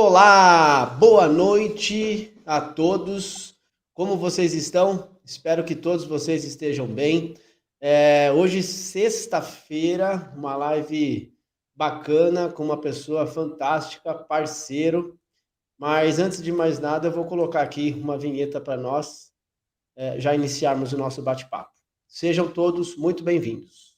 Olá, boa noite a todos. Como vocês estão? Espero que todos vocês estejam bem. Hoje, sexta-feira, uma live bacana com uma pessoa fantástica, parceiro. Mas antes de mais nada, eu vou colocar aqui uma vinheta para nós, já iniciarmos o nosso bate-papo. Sejam todos muito bem-vindos.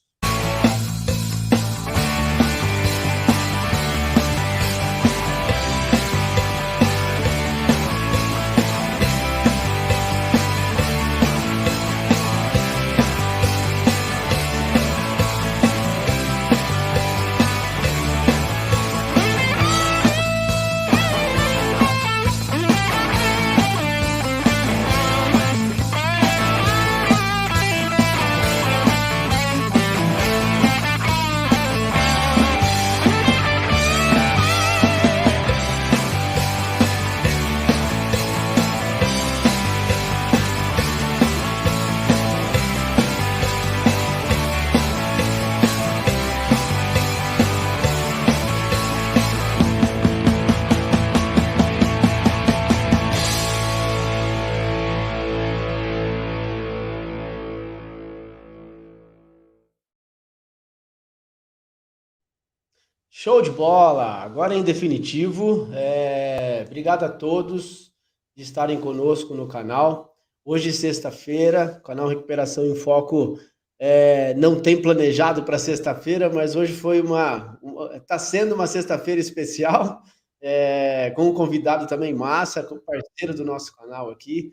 Show de bola! Agora em definitivo, obrigado a todos de estarem conosco no canal. Hoje, sexta-feira, o canal Recuperação em Foco não tem planejado para sexta-feira, mas hoje está sendo uma sexta-feira especial, com um convidado também massa, com parceiro do nosso canal aqui.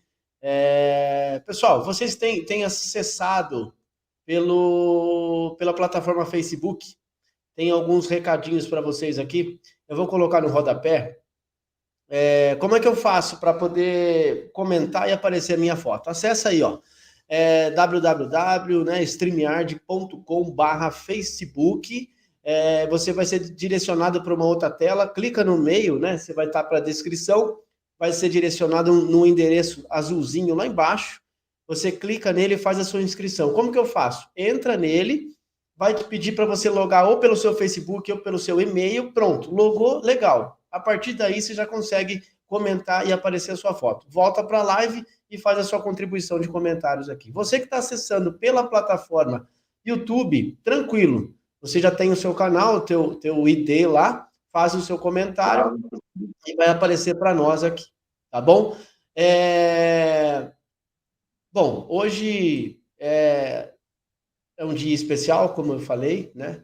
Pessoal, vocês têm acessado pela plataforma Facebook. Tem alguns recadinhos para vocês aqui. Eu vou colocar no rodapé. Como é que eu faço para poder comentar e aparecer a minha foto? Acesse aí, ó. www.streamyard.com/Facebook. Você vai ser direcionado para uma outra tela. Clica no meio, né? Você vai estar para a descrição. Vai ser direcionado no endereço azulzinho lá embaixo. Você clica nele e faz a sua inscrição. Como que eu faço? Entra nele. Vai te pedir para você logar ou pelo seu Facebook ou pelo seu e-mail, pronto, logou, legal. A partir daí você já consegue comentar e aparecer a sua foto. Volta para a live e faz a sua contribuição de comentários aqui. Você que está acessando pela plataforma YouTube, tranquilo, você já tem o seu canal, o teu ID lá, faz o seu comentário e vai aparecer para nós aqui, tá bom? Bom, hoje é um dia especial, como eu falei, né?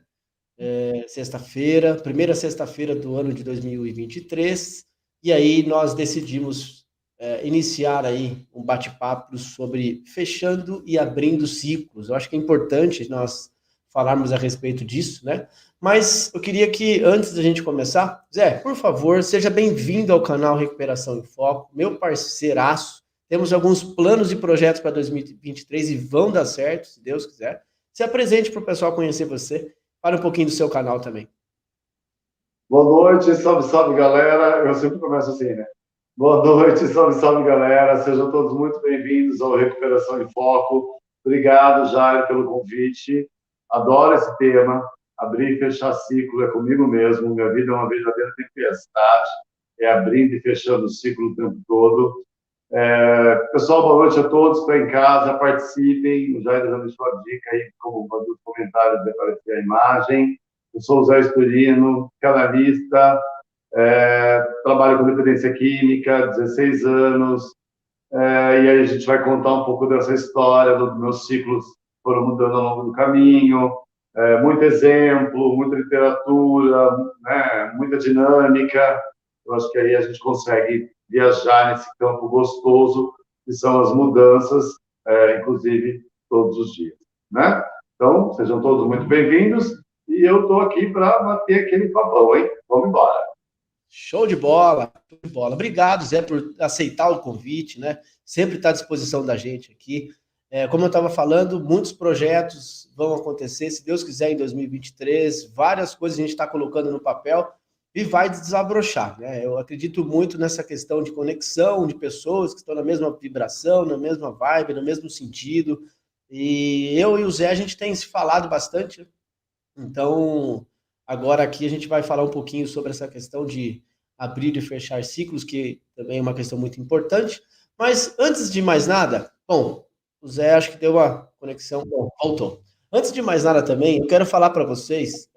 Sexta-feira, primeira sexta-feira do ano de 2023, e aí nós decidimos iniciar aí um bate-papo sobre fechando e abrindo ciclos. Eu acho que é importante nós falarmos a respeito disso, né? Mas eu queria que, antes da gente começar, Zé, por favor, seja bem-vindo ao canal Recuperação em Foco, meu parceiraço. Temos alguns planos e projetos para 2023 e vão dar certo, se Deus quiser. Se apresente para o pessoal conhecer você. Fale um pouquinho do seu canal também. Boa noite, salve, salve, galera. Eu sempre começo assim, né? Boa noite, salve, salve, galera. Sejam todos muito bem-vindos ao Recuperação em Foco. Obrigado, Jair, pelo convite. Adoro esse tema. Abrir e fechar ciclo é comigo mesmo. Minha vida é uma verdadeira tempestade. É abrindo e fechando o ciclo o tempo todo. Pessoal, boa noite a todos. Para em casa, participem. O Jair já deixou a dica aí, como nos comentários de aparecer a imagem. Eu sou o Zé Esturino, canalista, trabalho com dependência química, 16 anos, e aí a gente vai contar um pouco dessa história, dos meus ciclos foram mudando ao longo do caminho, muito exemplo, muita literatura, né, muita dinâmica. Eu acho que aí a gente consegue viajar nesse campo gostoso, que são as mudanças, inclusive todos os dias, né? Então, sejam todos muito bem-vindos, e eu estou aqui para bater aquele papão, hein? Vamos embora. Show de bola, show de bola. Obrigado, Zé, por aceitar o convite, né? Sempre está à disposição da gente aqui. Como eu estava falando, muitos projetos vão acontecer, se Deus quiser, em 2023. Várias coisas a gente está colocando no papel e vai desabrochar, né? Eu acredito muito nessa questão de conexão de pessoas que estão na mesma vibração, na mesma vibe, no mesmo sentido. E eu e o Zé, a gente tem se falado bastante. Então, agora aqui a gente vai falar um pouquinho sobre essa questão de abrir e fechar ciclos, que também é uma questão muito importante. Mas antes de mais nada, bom, o Zé acho que deu uma conexão, bom, voltou. Antes de mais nada também, eu quero falar para vocês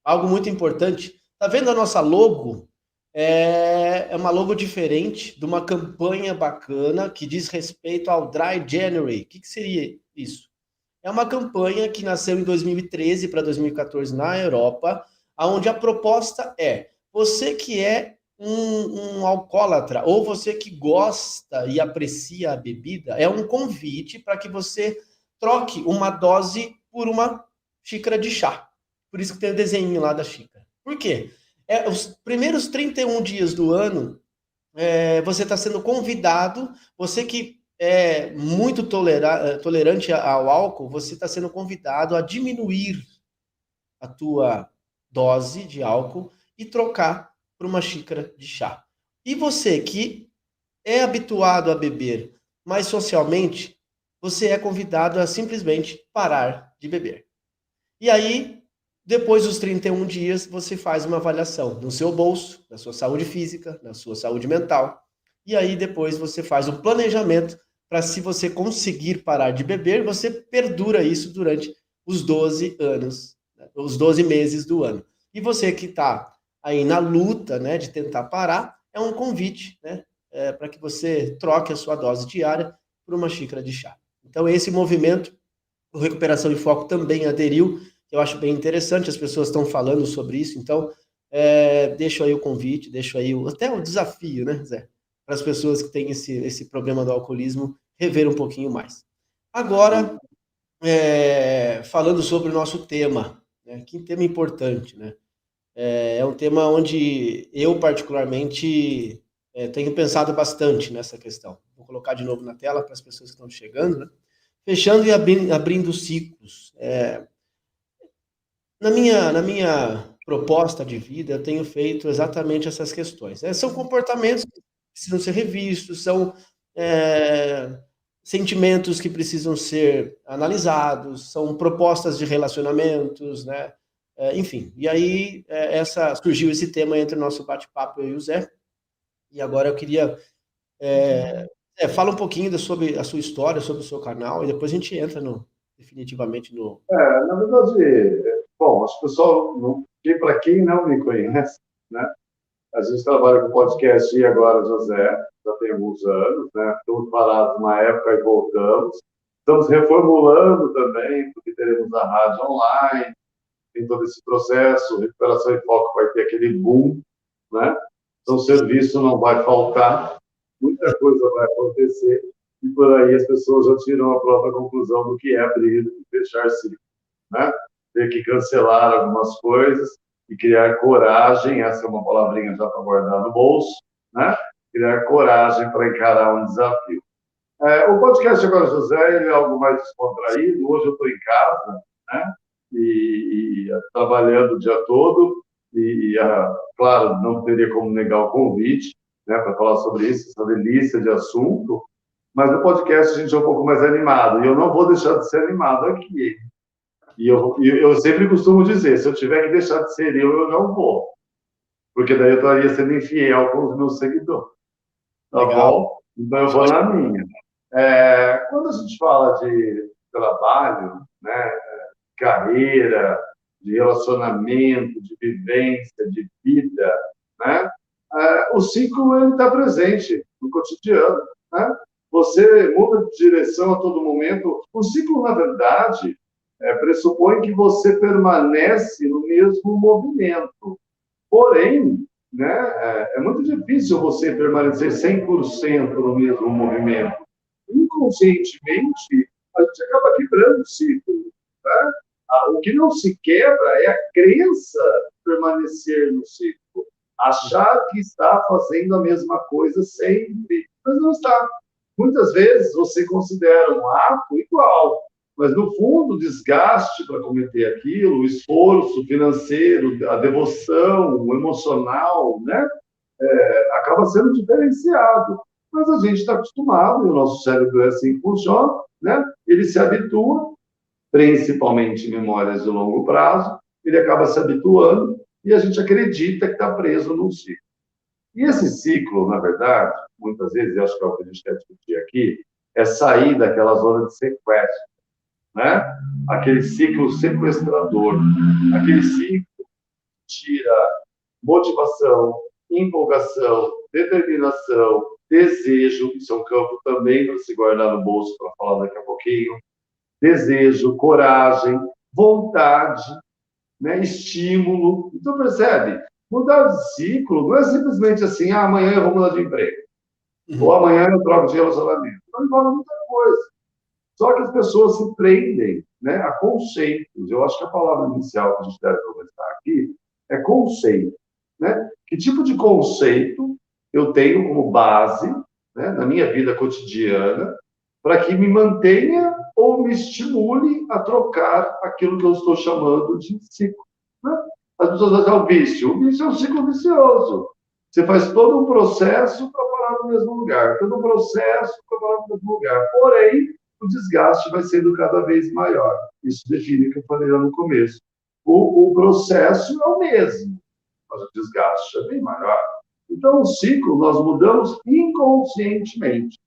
algo muito importante. Tá vendo a nossa logo? É uma logo diferente de uma campanha bacana que diz respeito ao Dry January. O que seria isso? É uma campanha que nasceu em 2013 para 2014 na Europa, onde a proposta é você que é um alcoólatra ou você que gosta e aprecia a bebida, é um convite para que você troque uma dose por uma xícara de chá. Por isso que tem o desenho lá da xícara. Por quê? Os primeiros 31 dias do ano, você está sendo convidado, você que é muito tolerante ao álcool, você está sendo convidado a diminuir a tua dose de álcool e trocar por uma xícara de chá. E você que é habituado a beber, mas socialmente, você é convidado a simplesmente parar de beber. E aí, depois dos 31 dias, você faz uma avaliação no seu bolso, na sua saúde física, na sua saúde mental. E aí, depois, você faz um planejamento para, se você conseguir parar de beber, você perdura isso durante os 12 anos, né, os 12 meses do ano. E você que está aí na luta, né, de tentar parar, é um convite, né, para que você troque a sua dose diária por uma xícara de chá. Então, esse movimento, o Recuperação em Foco também aderiu. Eu acho bem interessante, as pessoas estão falando sobre isso, então deixo aí o convite, deixo aí até o desafio, né, Zé? Para as pessoas que têm esse problema do alcoolismo rever um pouquinho mais. Agora, falando sobre o nosso tema, né? Que tema importante, né? É um tema onde eu, particularmente, tenho pensado bastante nessa questão. Vou colocar de novo na tela para as pessoas que estão chegando, né? Fechando e abrindo ciclos. Na minha proposta de vida, eu tenho feito exatamente essas questões. São comportamentos que precisam ser revistos, são sentimentos que precisam ser analisados, são propostas de relacionamentos, né? Enfim, e aí surgiu esse tema entre o nosso bate-papo, eu e o Zé, e agora eu queria... fala um pouquinho sobre a sua história, sobre o seu canal, e depois a gente entra definitivamente no... Na verdade, bom, acho que o pessoal, para quem não me conhece, né? A gente trabalha com podcast e agora, José, já tem alguns anos, né? Estamos parados uma época e voltamos. Estamos reformulando também, porque teremos a rádio online, tem todo esse processo, Recuperação em Foco vai ter aquele boom, né? Então, o serviço não vai faltar, muita coisa vai acontecer, e por aí as pessoas já tiram a própria conclusão do que é abrir e fechar ciclo, né? Ter que cancelar algumas coisas e criar coragem, essa é uma palavrinha já para guardar no bolso, né? Criar coragem para encarar um desafio. O podcast agora, José, ele é algo mais descontraído. Hoje eu estou em casa, né? E trabalhando o dia todo, claro, não teria como negar o convite, né, para falar sobre isso, essa delícia de assunto, mas no podcast a gente é um pouco mais animado, e eu não vou deixar de ser animado aqui. E eu sempre costumo dizer, se eu tiver que deixar de ser eu não vou, porque daí eu estaria sendo infiel com os meus seguidores, tá Legal. bom? Então eu vou na minha. Quando a gente fala de trabalho, né, carreira, de relacionamento, de vivência, de vida, né? O ciclo está presente no cotidiano, né? Você muda de direção a todo momento. O ciclo, na verdade, pressupõe que você permanece no mesmo movimento. Porém, né, é muito difícil você permanecer 100% no mesmo movimento. Inconscientemente, a gente acaba quebrando o ciclo. Né? O que não se quebra é a crença de permanecer no ciclo. Achar que está fazendo a mesma coisa sempre, mas não está. Muitas vezes você considera um ato igual, mas no fundo o desgaste para cometer aquilo, o esforço financeiro, a devoção, o emocional, né, acaba sendo diferenciado. Mas a gente está acostumado, e o nosso cérebro é assim que funciona, né? Ele se habitua, principalmente em memórias de longo prazo, ele acaba se habituando, e a gente acredita que está preso num ciclo. E esse ciclo, na verdade, muitas vezes, eu acho que é o que a gente quer discutir aqui, é sair daquela zona de sequestro, né? Aquele ciclo sequestrador, aquele ciclo que tira motivação, empolgação, determinação, desejo, isso é um campo também para se guardar no bolso para falar daqui a pouquinho, desejo, coragem, vontade, né? Estímulo. Então, percebe? Mudar de ciclo não é simplesmente assim, amanhã eu vou mudar de emprego, ou amanhã eu troco de relacionamento. Não envolve muita coisa. Só que as pessoas se prendem, né, a conceitos. Eu acho que a palavra inicial que a gente deve conversar aqui é conceito. Né? Que tipo de conceito eu tenho como base, né, na minha vida cotidiana para que me mantenha ou me estimule a trocar aquilo que eu estou chamando de ciclo. Né? As pessoas dizem, o vício. O vício é um ciclo vicioso. Você faz todo um processo para parar no mesmo lugar, todo um processo para parar no mesmo lugar. Porém, o desgaste vai sendo cada vez maior. Isso define o que eu falei lá no começo. O processo é o mesmo, mas o desgaste é bem maior. Então, o ciclo nós mudamos inconscientemente.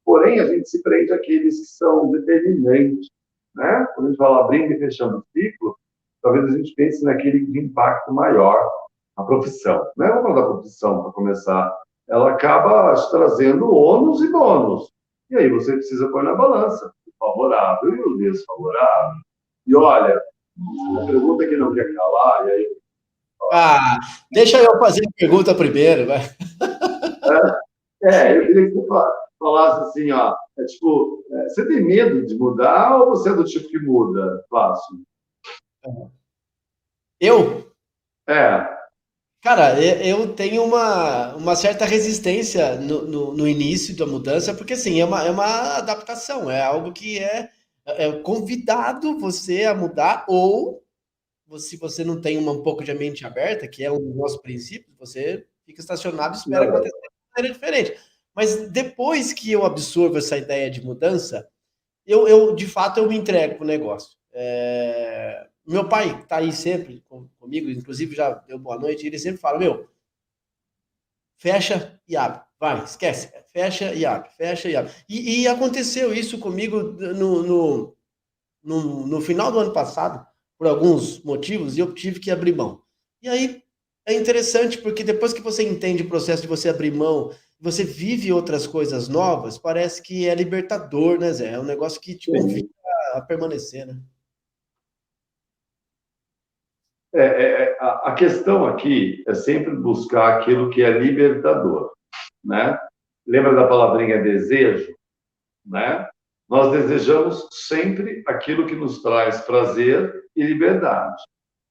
Porém, a gente se prende àqueles que são determinantes. Né? Quando a gente fala abrindo e fechando o ciclo, talvez a gente pense naquele de impacto maior, a profissão. Né? Vamos falar da profissão, para começar. Ela acaba trazendo ônus e bônus. E aí você precisa pôr na balança o favorável e o desfavorável. E olha, uma pergunta que não quer calar, e aí... Ah, deixa eu fazer a pergunta primeiro, vai. Eu queria que você falasse assim, ó, tipo, você tem medo de mudar ou você é do tipo que muda fácil? Eu? É. Cara, eu tenho uma certa resistência no início da mudança, porque assim, é uma adaptação, é algo que é convidado você a mudar, ou se você não tem um pouco de mente aberta, que é um dos nossos princípios, você fica estacionado e espera acontecer de maneira diferente. Mas depois que eu absorvo essa ideia de mudança, de fato, eu me entrego pro negócio. Meu pai está aí sempre comigo, inclusive já deu boa noite, ele sempre fala, meu, fecha e abre. Vai, esquece. Fecha e abre, fecha e abre. E aconteceu isso comigo no final do ano passado, por alguns motivos, e eu tive que abrir mão. E aí é interessante, porque depois que você entende o processo de você abrir mão, você vive outras coisas novas, parece que é libertador, né, Zé? É um negócio que te convida a permanecer, né? A questão aqui é sempre buscar aquilo que é libertador, né? Lembra da palavrinha desejo, né? Nós desejamos sempre aquilo que nos traz prazer e liberdade,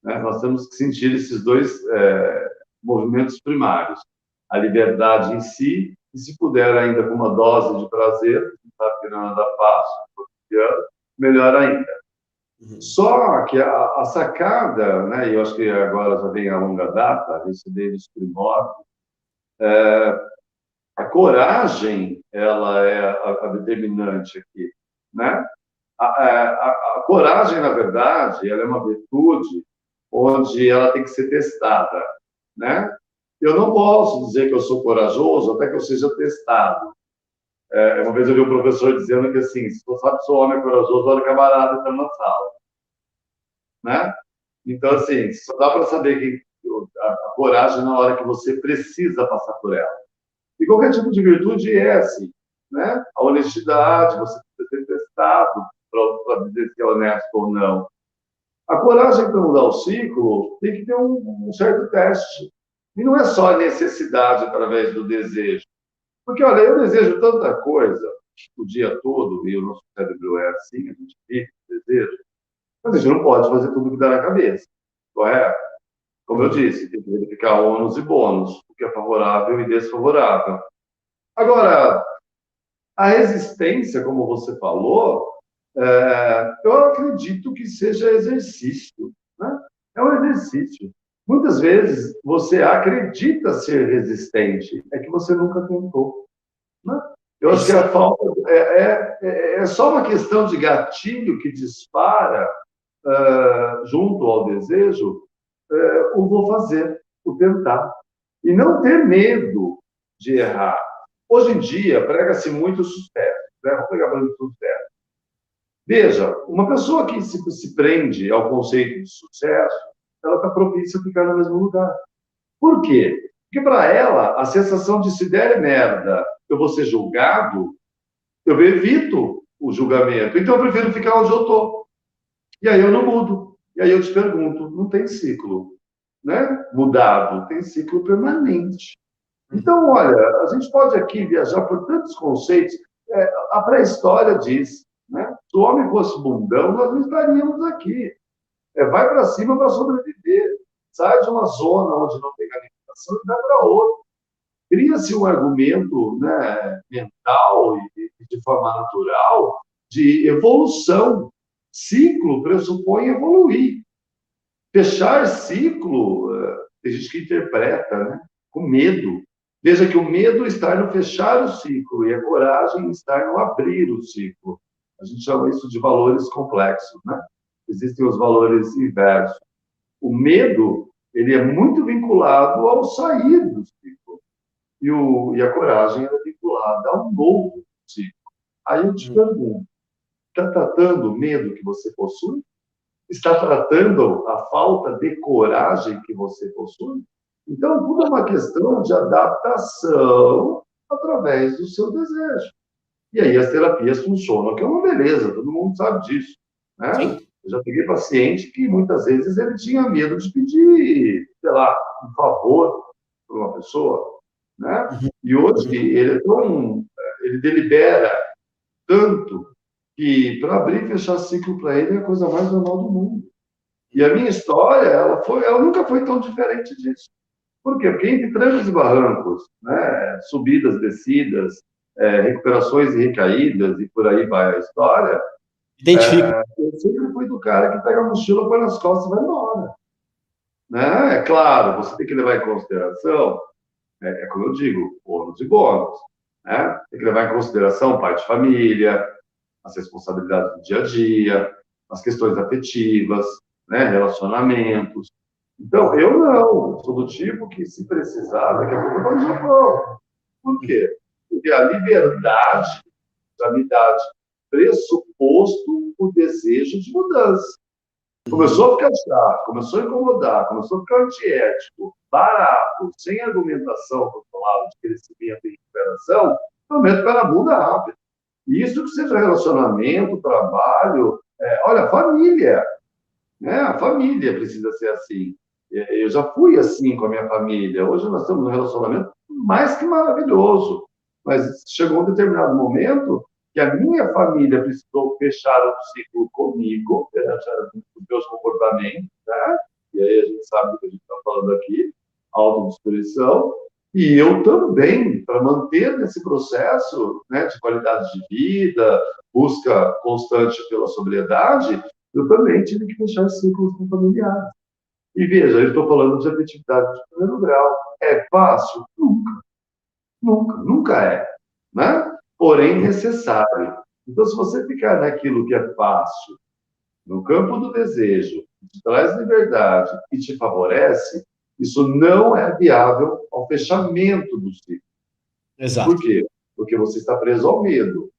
né? Nós temos que sentir esses dois movimentos primários, a liberdade em si, e se puder ainda com uma dose de prazer, sabe que não é nada fácil, melhor ainda. Só que a sacada, né, e eu acho que agora já vem a longa data, isso desde os primórdios, a coragem, ela é a determinante aqui, né? A coragem, na verdade, ela é uma virtude onde ela tem que ser testada, né? Eu não posso dizer que eu sou corajoso até que eu seja testado. Uma vez eu vi um professor dizendo que, assim, se você sabe que sou homem corajoso, olha o camarada está na sala, né? Então, assim, só dá para saber que a coragem na hora que você precisa passar por ela. E qualquer tipo de virtude é assim, né? A honestidade, você precisa ser testado para dizer se é honesto ou não. A coragem para mudar o ciclo tem que ter um certo teste. E não é só a necessidade através do desejo. Porque, olha, eu desejo tanta coisa o dia todo, e o nosso cérebro é assim, a gente vive desejo, mas a gente não pode fazer tudo que dá na cabeça, correto? Como eu disse, tem que verificar ônus e bônus, o que é favorável e desfavorável. Agora, a resistência, como você falou, eu acredito que seja exercício, né? É um exercício. Muitas vezes você acredita ser resistente, é que você nunca tentou, né? Eu acho que a falta é só uma questão de gatilho que dispara junto ao desejo o vou fazer, o tentar. E não ter medo de errar. Hoje em dia, prega-se muito sucesso, né? Vamos pegar muito sucesso. Veja, uma pessoa que se prende ao conceito de sucesso, ela está propícia a ficar no mesmo lugar. Por quê? Porque para ela, a sensação de se der merda, eu vou ser julgado, eu evito o julgamento. Então eu prefiro ficar onde eu estou. E aí eu não mudo. E aí eu te pergunto, não tem ciclo, né? Mudado, tem ciclo permanente. Então, olha, a gente pode aqui viajar por tantos conceitos. A pré-história diz, né? Se o homem fosse bundão, nós não estaríamos aqui. Vai para cima para sobreviver. Sai de uma zona onde não tem alimentação e vai para outra. Cria-se um argumento, né, mental e de forma natural de evolução. Ciclo pressupõe evoluir. Fechar ciclo, tem gente que interpreta, né, com medo. Veja que o medo está no fechar o ciclo e a coragem está no abrir o ciclo. A gente chama isso de valores complexos, né? Existem os valores inversos. O medo, ele é muito vinculado ao sair do ciclo. E a coragem é vinculada ao novo ciclo. Aí eu te pergunto, está tratando o medo que você possui? Está tratando a falta de coragem que você possui? Então, tudo é uma questão de adaptação através do seu desejo. E aí as terapias funcionam, que é uma beleza, todo mundo sabe disso, né? Sim. Eu já peguei paciente que muitas vezes ele tinha medo de pedir, sei lá, um favor para uma pessoa, né? E hoje ele delibera tanto que para abrir e fechar ciclo para ele é a coisa mais normal do mundo. E a minha história, ela nunca foi tão diferente disso. Por quê? Porque entre trancos e barrancos, né, subidas, descidas, recuperações e recaídas, e por aí vai a história, Identifico. eu sempre fui do cara que pega a mochila, põe nas costas e vai embora. Né? É claro, você tem que levar em consideração, como eu digo, ônus e bônus. Né? Tem que levar em consideração pai de família, as responsabilidades do dia a dia, as questões afetivas, né? Relacionamentos. Então, eu não, sou do tipo que, se precisar, daqui a pouco eu vou no Japão. Por quê? Porque a liberdade já me dá de pressuposto o desejo de mudança. Começou a ficar chato, começou a incomodar, começou a ficar antiético, barato, sem argumentação controlada de crescimento e recuperação, prometo para muda rápido. E isso que seja relacionamento, trabalho, olha, família. Né? A família precisa ser assim. Eu já fui assim com a minha família. Hoje nós temos um relacionamento mais que maravilhoso. Mas chegou um determinado momento que a minha família precisou fechar o ciclo comigo, perante os meus comportamentos, né? E aí a gente sabe do que a gente está falando aqui, autodestruição, e eu também, para manter nesse processo, né, de qualidade de vida, busca constante pela sobriedade, eu também tive que fechar ciclos com familiares. E veja, eu estou falando de afetividade de primeiro grau. É fácil? Nunca. Nunca, nunca é. Né? Porém, necessário. Então, se você ficar naquilo que é fácil, no campo do desejo, que te traz liberdade e te favorece, isso não é viável ao fechamento do ciclo. Exato. Por quê? Porque você está preso ao medo.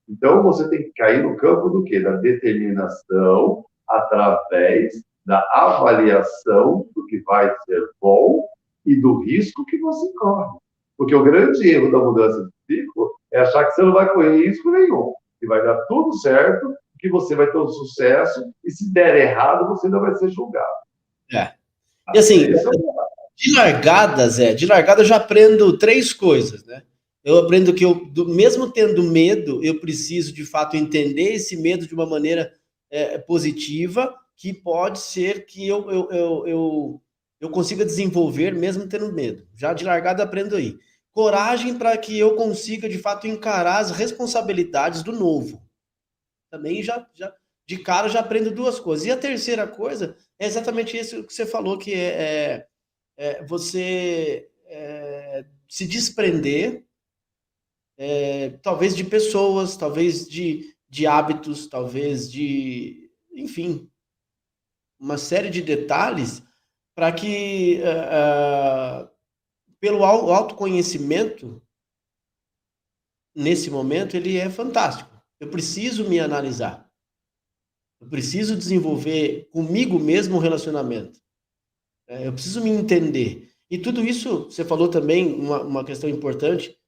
Então, você tem que cair no campo do quê? Da determinação, através da avaliação do que vai ser bom e do risco que você corre. Porque o grande erro da mudança de ciclo é achar que você não vai correr risco nenhum, que vai dar tudo certo, que você vai ter um sucesso, e se der errado, você não vai ser julgado. E assim, de largada eu já aprendo 3 coisas, né? Eu aprendo que mesmo tendo medo, eu preciso de fato entender esse medo de uma maneira positiva, que pode ser que eu consiga desenvolver mesmo tendo medo. Já de largada eu aprendo aí. Coragem para que eu consiga de fato encarar as responsabilidades do novo. Também de cara já aprendo 2 coisas. E a terceira coisa é exatamente isso que você falou, que você se desprender, talvez de pessoas, talvez de hábitos, talvez enfim, uma série de detalhes para que, pelo autoconhecimento, nesse momento, ele é fantástico. Eu preciso me analisar. Eu preciso desenvolver comigo mesmo um relacionamento. Eu preciso me entender. E tudo isso, você falou também, uma questão importante,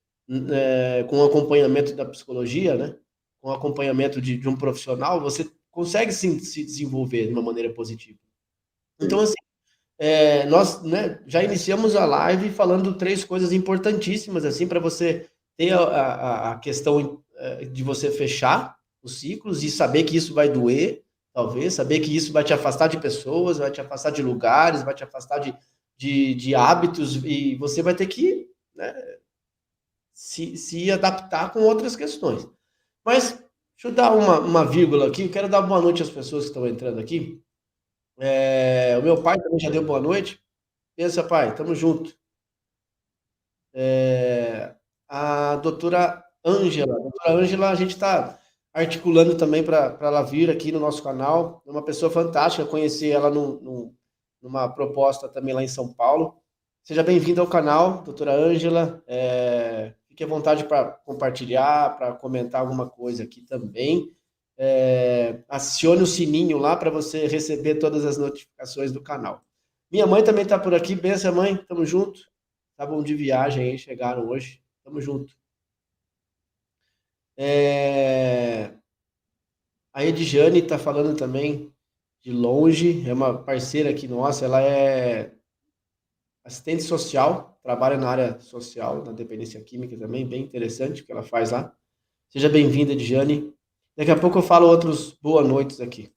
com o acompanhamento da psicologia, né? Com o acompanhamento de um profissional, você consegue se desenvolver de uma maneira positiva. Então, assim, nós, né, já iniciamos a live falando 3 coisas importantíssimas, assim, para você ter a questão de você fechar os ciclos e saber que isso vai doer, talvez, saber que isso vai te afastar de pessoas, vai te afastar de lugares, vai te afastar de hábitos, e você vai ter que, né, se adaptar com outras questões. Mas, deixa eu dar uma vírgula aqui, eu quero dar boa noite às pessoas que estão entrando aqui. O meu pai também já deu boa noite. Pensa, pai, tamo junto. A doutora Ângela, a gente está articulando também para ela vir aqui no nosso canal. É uma pessoa fantástica, conheci ela numa proposta também lá em São Paulo. Seja bem-vinda ao canal, doutora Ângela. Fique à vontade para compartilhar, para comentar alguma coisa aqui também. Acione o sininho lá para você receber todas as notificações do canal. Minha mãe também está por aqui. Benção, mãe. Tamo junto. Estavam de viagem aí, chegaram hoje. Tamo junto. A Edjane está falando também de longe. É uma parceira aqui nossa. Ela é assistente social, trabalha na área social, na dependência química também. Bem interessante o que ela faz lá. Seja bem-vinda, Edjane. Daqui a pouco eu falo outros boa noites aqui.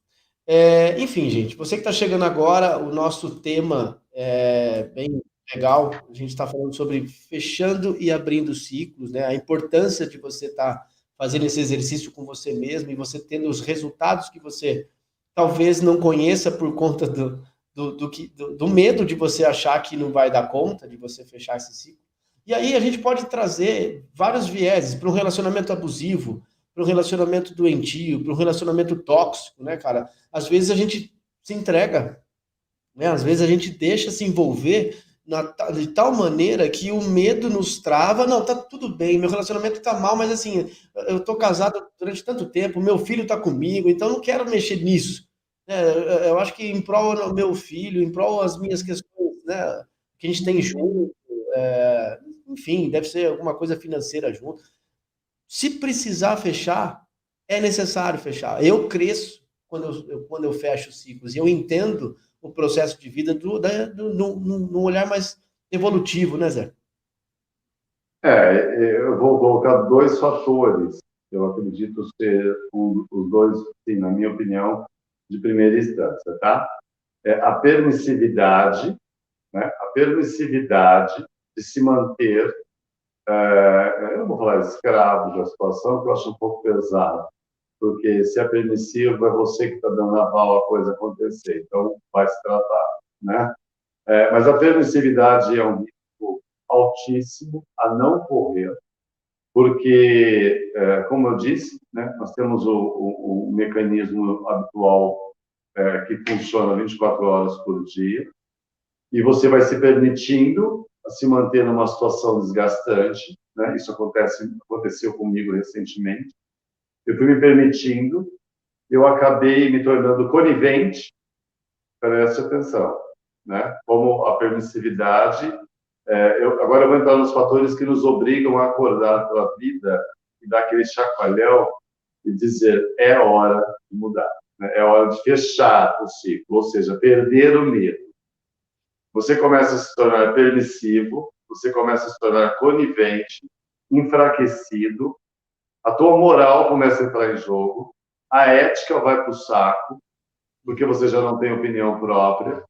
Enfim, gente, você que está chegando agora, o nosso tema é bem legal. A gente está falando sobre fechando e abrindo ciclos, né? A importância de você estar fazendo esse exercício com você mesmo e você tendo os resultados que você talvez não conheça por conta do medo de você achar que não vai dar conta de você fechar esse ciclo. E aí a gente pode trazer vários vieses para um relacionamento abusivo, para um relacionamento doentio, para um relacionamento tóxico, né, cara? Às vezes a gente se entrega, né? Às vezes a gente deixa se envolver de tal maneira que o medo nos trava. Não, tá tudo bem, meu relacionamento tá mal, mas assim, eu tô casado durante tanto tempo, meu filho tá comigo, então eu não quero mexer nisso. Eu acho que em prol do meu filho, em prol das minhas questões, né, que a gente tem junto, enfim, deve ser alguma coisa financeira junto. Se precisar fechar, é necessário fechar. Eu cresço quando eu fecho ciclos e eu entendo o processo de vida num olhar mais evolutivo, né, Zé? Eu vou colocar 2 fatores que eu acredito ser os dois, sim, na minha opinião, de primeira instância, tá? A permissividade, né? A permissividade de se manter, eu não vou falar escravo da situação, que eu acho um pouco pesado, porque se é permissivo, é você que está dando aval a coisa acontecer, então vai se tratar, né? Mas a permissividade é um risco altíssimo a não correr, porque, como eu disse, né, nós temos o mecanismo habitual que funciona 24 horas por dia, e você vai se permitindo se manter numa situação desgastante, né? Isso aconteceu comigo recentemente. Eu fui me permitindo, eu acabei me tornando conivente, preste atenção, né? Como a permissividade. Agora eu vou entrar nos fatores que nos obrigam a acordar para a vida e dar aquele chacoalhão e dizer: é hora de mudar, né? É hora de fechar o ciclo, ou seja, perder o medo. Você começa a se tornar permissivo, você começa a se tornar conivente, enfraquecido, a tua moral começa a entrar em jogo, a ética vai para o saco, porque você já não tem opinião própria,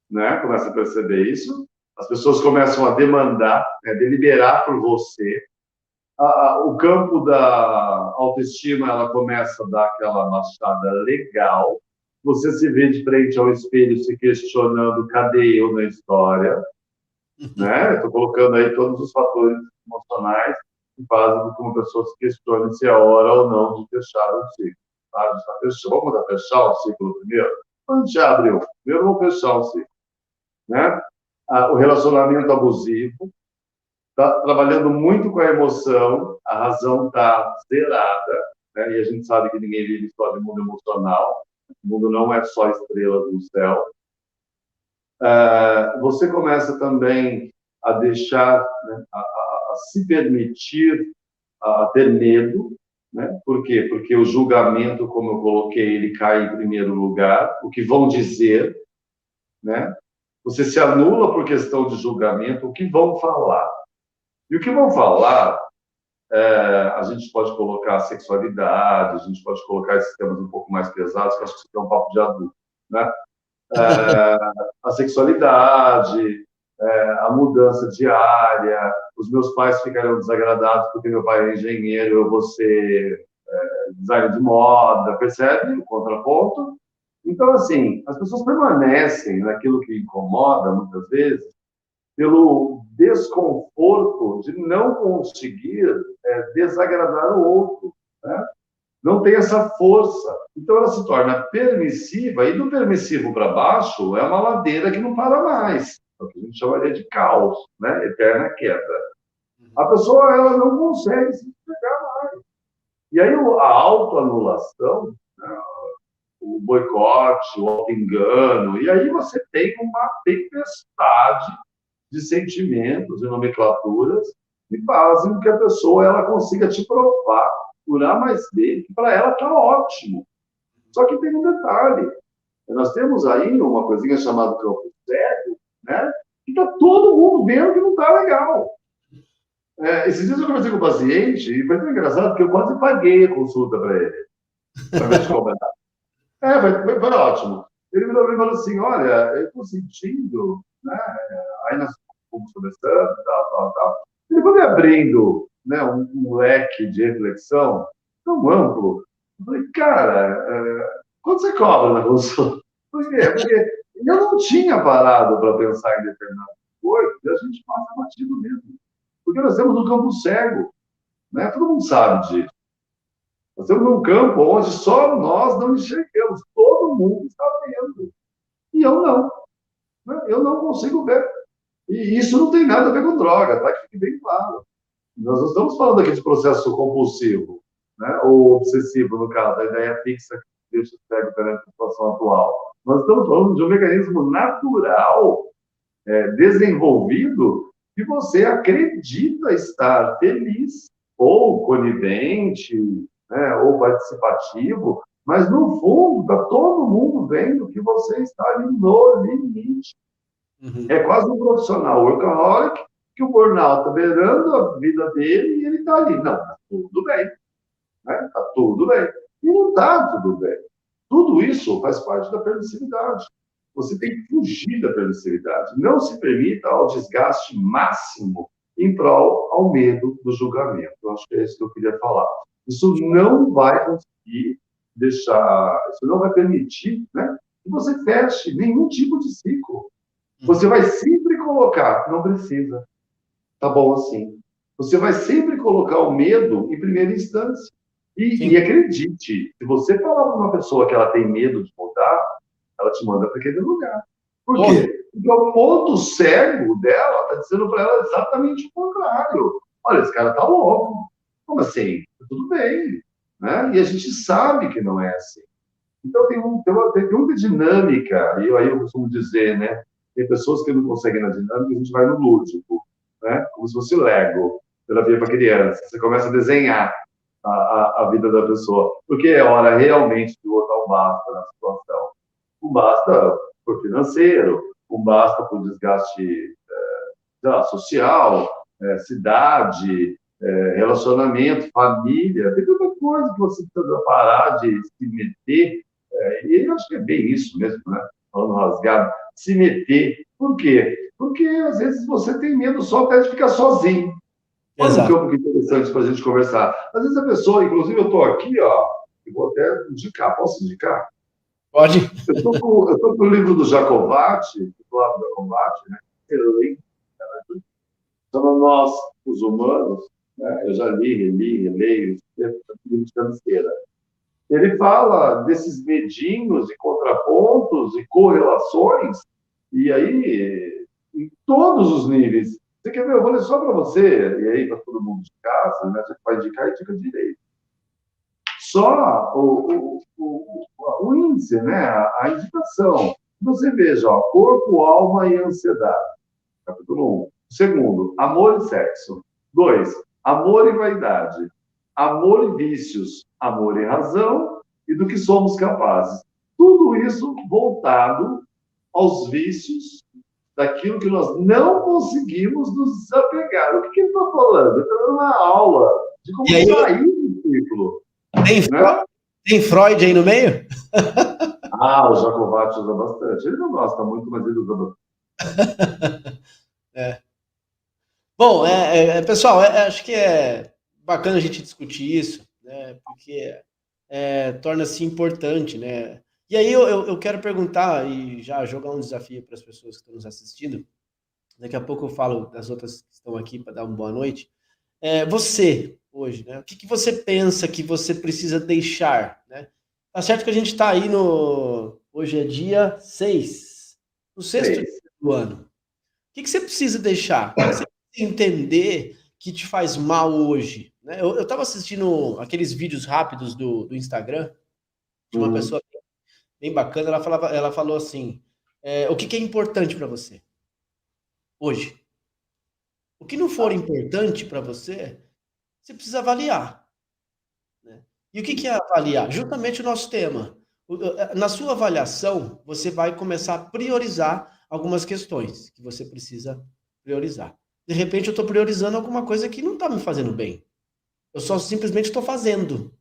né? Começa a perceber isso. As pessoas começam a demandar, deliberar por você. O campo da autoestima, ela começa a dar aquela machada legal. Você se vê de frente ao espelho se questionando: cadê eu na história? Né? Estou colocando aí todos os fatores emocionais que fazem com que uma pessoa se questione se é hora ou não de fechar o ciclo. Tá? Já fechou, vamos fechar o ciclo primeiro? Quando a gente abre o primeiro, vamos fechar o ciclo. né? O relacionamento abusivo, está trabalhando muito com a emoção, a razão está zerada, né? E a gente sabe que ninguém vive só de mundo emocional, o mundo não é só estrela do céu. Você começa também a deixar, né, a se permitir a ter medo, né? Por quê? Porque o julgamento, como eu coloquei, ele cai em primeiro lugar, o que vão dizer, né? Você se anula por questão de julgamento, o que vão falar. E o que vão falar, a gente pode colocar a sexualidade, a gente pode colocar esses temas um pouco mais pesados, que acho que isso é um papo de adulto, né? A sexualidade, a mudança diária, os meus pais ficarão desagradados porque meu pai é engenheiro, eu vou ser designer de moda, percebe o contraponto? Então, assim, as pessoas permanecem naquilo que incomoda, muitas vezes, pelo desconforto de não conseguir desagradar o outro, né? Não tem essa força. Então, ela se torna permissiva, e do permissivo para baixo é uma ladeira que não para mais, é o que a gente chamaria de caos, né? Eterna queda. A pessoa ela não consegue se despegar mais. E aí a autoanulação, né? O boicote, o auto-engano, e aí você tem uma tempestade de sentimentos e nomenclaturas que fazem com que a pessoa ela consiga te provar por A mais B, que para ela está ótimo. Só que tem um detalhe. Nós temos aí uma coisinha chamada campo cego, né? Que está todo mundo vendo que não está legal. Esses dias eu conversei com o paciente e foi tão engraçado que eu quase paguei a consulta para ele, para ver de cobrar. Foi ótimo. Ele me falou assim, olha, eu estou sentindo, né? Aí nós fomos conversando, tal. Ele foi me abrindo, né, um leque de reflexão tão amplo. Eu falei, cara, quanto você cobra na consulta? Por quê? Porque eu não tinha parado para pensar em determinadas coisas e a gente passa batido mesmo. Porque nós temos um campo cego, né? Todo mundo sabe disso. Nós temos um campo onde só nós não enxergamos, todo mundo está vendo. E eu não. Né? Eu não consigo ver. E isso não tem nada a ver com droga, tá? Que fique bem claro. Nós não estamos falando aqui de processo compulsivo, né? Ou obsessivo, no caso, a ideia fixa que deixa o cego perante a situação atual. Nós estamos falando de um mecanismo natural, desenvolvido, que você acredita estar feliz, ou conivente, né? Ou participativo, mas no fundo está todo mundo vendo que você está ali no limite. Uhum. É quase um profissional workaholic que o burnout está beirando a vida dele e ele está ali. Não, está tudo bem. Né? Está tudo bem. E não está tudo bem. Tudo isso faz parte da permissividade. Você tem que fugir da permissividade. Não se permita ao desgaste máximo em prol ao medo do julgamento. Eu acho que é isso que eu queria falar. Isso não vai conseguir deixar, isso não vai permitir, né, que você feche nenhum tipo de ciclo. Você vai sempre colocar, não precisa, tá bom assim. Você vai sempre colocar o medo em primeira instância. E acredite, se você falar para uma pessoa que ela tem medo de mudar, ela te manda para aquele lugar. Por quê? Porque o ponto cego dela está dizendo para ela exatamente o contrário. Olha, esse cara tá louco. Como assim? Tudo bem. Né? E a gente sabe que não é assim. Então, tem muita dinâmica, e aí eu costumo dizer, né? Tem pessoas que não conseguem na dinâmica, a gente vai no lúdico, né? Como se fosse Lego, terapia para criança. Você começa a desenhar a vida da pessoa, porque é hora realmente de botar o basta na situação. O basta por financeiro, o basta por desgaste social, cidade, relacionamento, família, tem tanta coisa que você precisa parar de se meter, e eu acho que é bem isso mesmo, né? Falando rasgado, se meter. Por quê? Porque às vezes você tem medo só até de ficar sozinho. Olha um campo que interessante para a gente conversar. Às vezes a pessoa, inclusive eu estou aqui, ó, eu vou até indicar, posso indicar? Pode. Eu estou com o livro do Jacobati, do Flávio Jacobati, né? Excelente. Chama Nós, os Humanos, né? Eu já li, reli, releio, livro de cabeceira. Ele fala desses medinhos e contrapontos e correlações E aí, em todos os níveis. Você quer ver? Eu vou ler só para você, e aí para todo mundo de casa, né? Você vai indicar e indica direito. Só o índice, né? A indicação. Você veja, ó, corpo, alma e ansiedade. Capítulo 1. Segundo, amor e sexo. 2, amor e vaidade. Amor e vícios. Amor e razão. E do que somos capazes. Tudo isso voltado aos vícios, daquilo que nós não conseguimos nos desapegar. O que ele está falando? Ele está dando uma aula de como E aí, sair do ciclo. tem, Né? tem Freud aí no meio? Ah, o Jacobati usa bastante. Ele não gosta muito, mas ele usa bastante. É. Bom, pessoal, acho que é bacana a gente discutir isso, né? Porque torna-se importante, né? E aí eu quero perguntar e já jogar um desafio para as pessoas que estão nos assistindo. Daqui a pouco eu falo das outras que estão aqui para dar uma boa noite. Você, hoje, né? O que você pensa que você precisa deixar, né? Tá certo que a gente está aí no... Hoje é dia 6, no sexto dia 6. do ano. O que você precisa deixar? O que você precisa entender que te faz mal hoje? Né? Eu estava assistindo aqueles vídeos rápidos do Instagram de uma pessoa bem bacana. Ela falou assim: o que é importante para você hoje? O que não for importante para você, você precisa avaliar. Né? E o que é avaliar? Justamente o nosso tema. Na sua avaliação, você vai começar a priorizar algumas questões que você precisa priorizar. De repente, eu estou priorizando alguma coisa que não está me fazendo bem. Eu só simplesmente estou fazendo.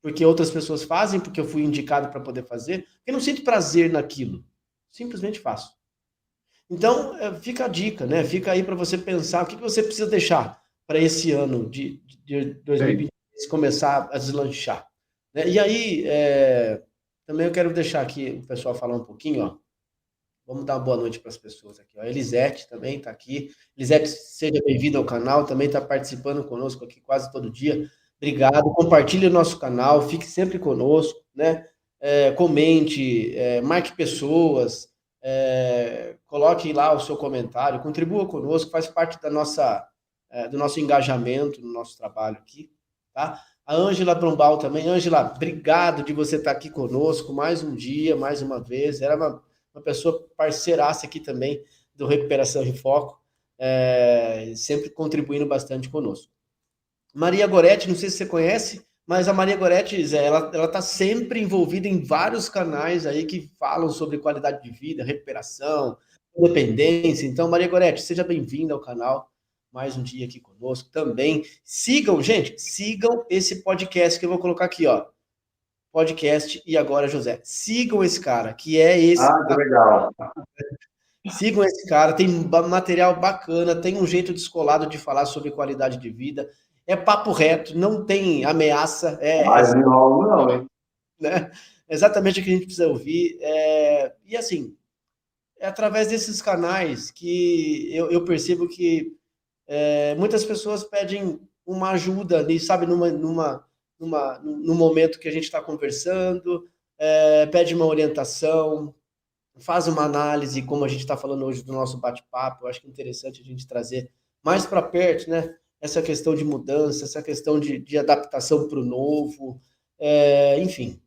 Porque outras pessoas fazem, porque eu fui indicado para poder fazer, porque eu não sinto prazer naquilo. Simplesmente faço. Então, fica a dica, né? Fica aí para você pensar o que você precisa deixar para esse ano de 2023 começar a deslanchar. Né? E aí, também eu quero deixar aqui o pessoal falar um pouquinho, ó. Vamos dar uma boa noite para as pessoas aqui. Ó. A Elisete também está aqui. Elisete, seja bem-vinda ao canal, também está participando conosco aqui quase todo dia. Obrigado. Compartilhe o nosso canal, fique sempre conosco, né? Comente, marque pessoas, coloque lá o seu comentário, contribua conosco, faz parte do nosso engajamento no nosso trabalho aqui, tá? A Ângela Brombal também. Ângela, obrigado de você estar aqui conosco mais um dia, mais uma vez. Era uma pessoa parceiraça aqui também do Recuperação em Foco, sempre contribuindo bastante conosco. Maria Goretti, não sei se você conhece, mas a Maria Goretti, Zé, ela está sempre envolvida em vários canais aí que falam sobre qualidade de vida, recuperação, independência. Então, Maria Goretti, seja bem-vinda ao canal, mais um dia aqui conosco também. Sigam, gente, sigam esse podcast que eu vou colocar aqui, ó. Podcast E Agora José. Sigam esse cara, que é esse. Ah, que legal. Sigam esse cara, tem material bacana, tem um jeito descolado de falar sobre qualidade de vida. É papo reto, não tem ameaça, Mas não enrola, não, hein? né, exatamente o que a gente precisa ouvir. E assim, é através desses canais que eu percebo que muitas pessoas pedem uma ajuda ali, sabe, num momento que a gente está conversando, pede uma orientação, faz uma análise, como a gente está falando hoje do nosso bate-papo. Eu acho que é interessante a gente trazer mais para perto, né? Essa questão de mudança, essa questão de adaptação para o novo, enfim.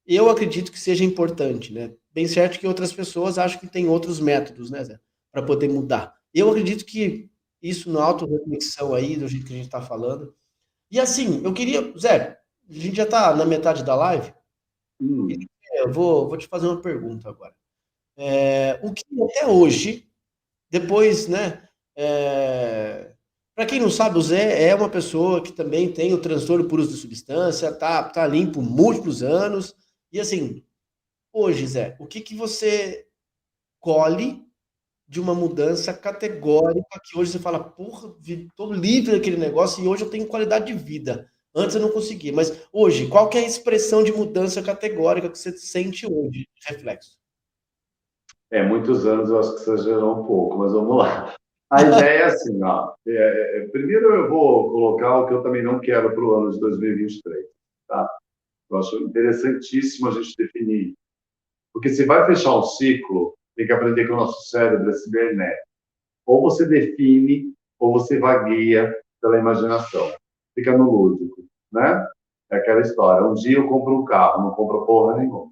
Eu acredito que seja importante, né? Bem certo que outras pessoas acham que tem outros métodos, né, Zé, para poder mudar. Eu acredito que isso na auto-reflexão aí, do jeito que a gente está falando. E assim, eu queria, Zé, a gente já está na metade da live, Hum. eu vou te fazer uma pergunta agora. O que até hoje, depois, né? Para quem não sabe, o Zé é uma pessoa que também tem o transtorno por uso de substância, tá limpo múltiplos anos. E assim, hoje, Zé, o que você colhe de uma mudança categórica que hoje você fala, porra, tô livre daquele negócio e hoje eu tenho qualidade de vida. Antes eu não conseguia, mas hoje, qual que é a expressão de mudança categórica que você sente hoje, reflexo? Muitos anos eu acho que exagerou um pouco, mas vamos lá. A ideia é assim, ó. Primeiro eu vou colocar o que eu também não quero para o ano de 2023, tá? Eu acho interessantíssimo a gente definir, porque se vai fechar um ciclo, tem que aprender que o nosso cérebro é cibernético. Ou você define, ou você vagueia pela imaginação. Fica no lúdico, né? É aquela história. Um dia eu compro um carro, não compro porra nenhuma,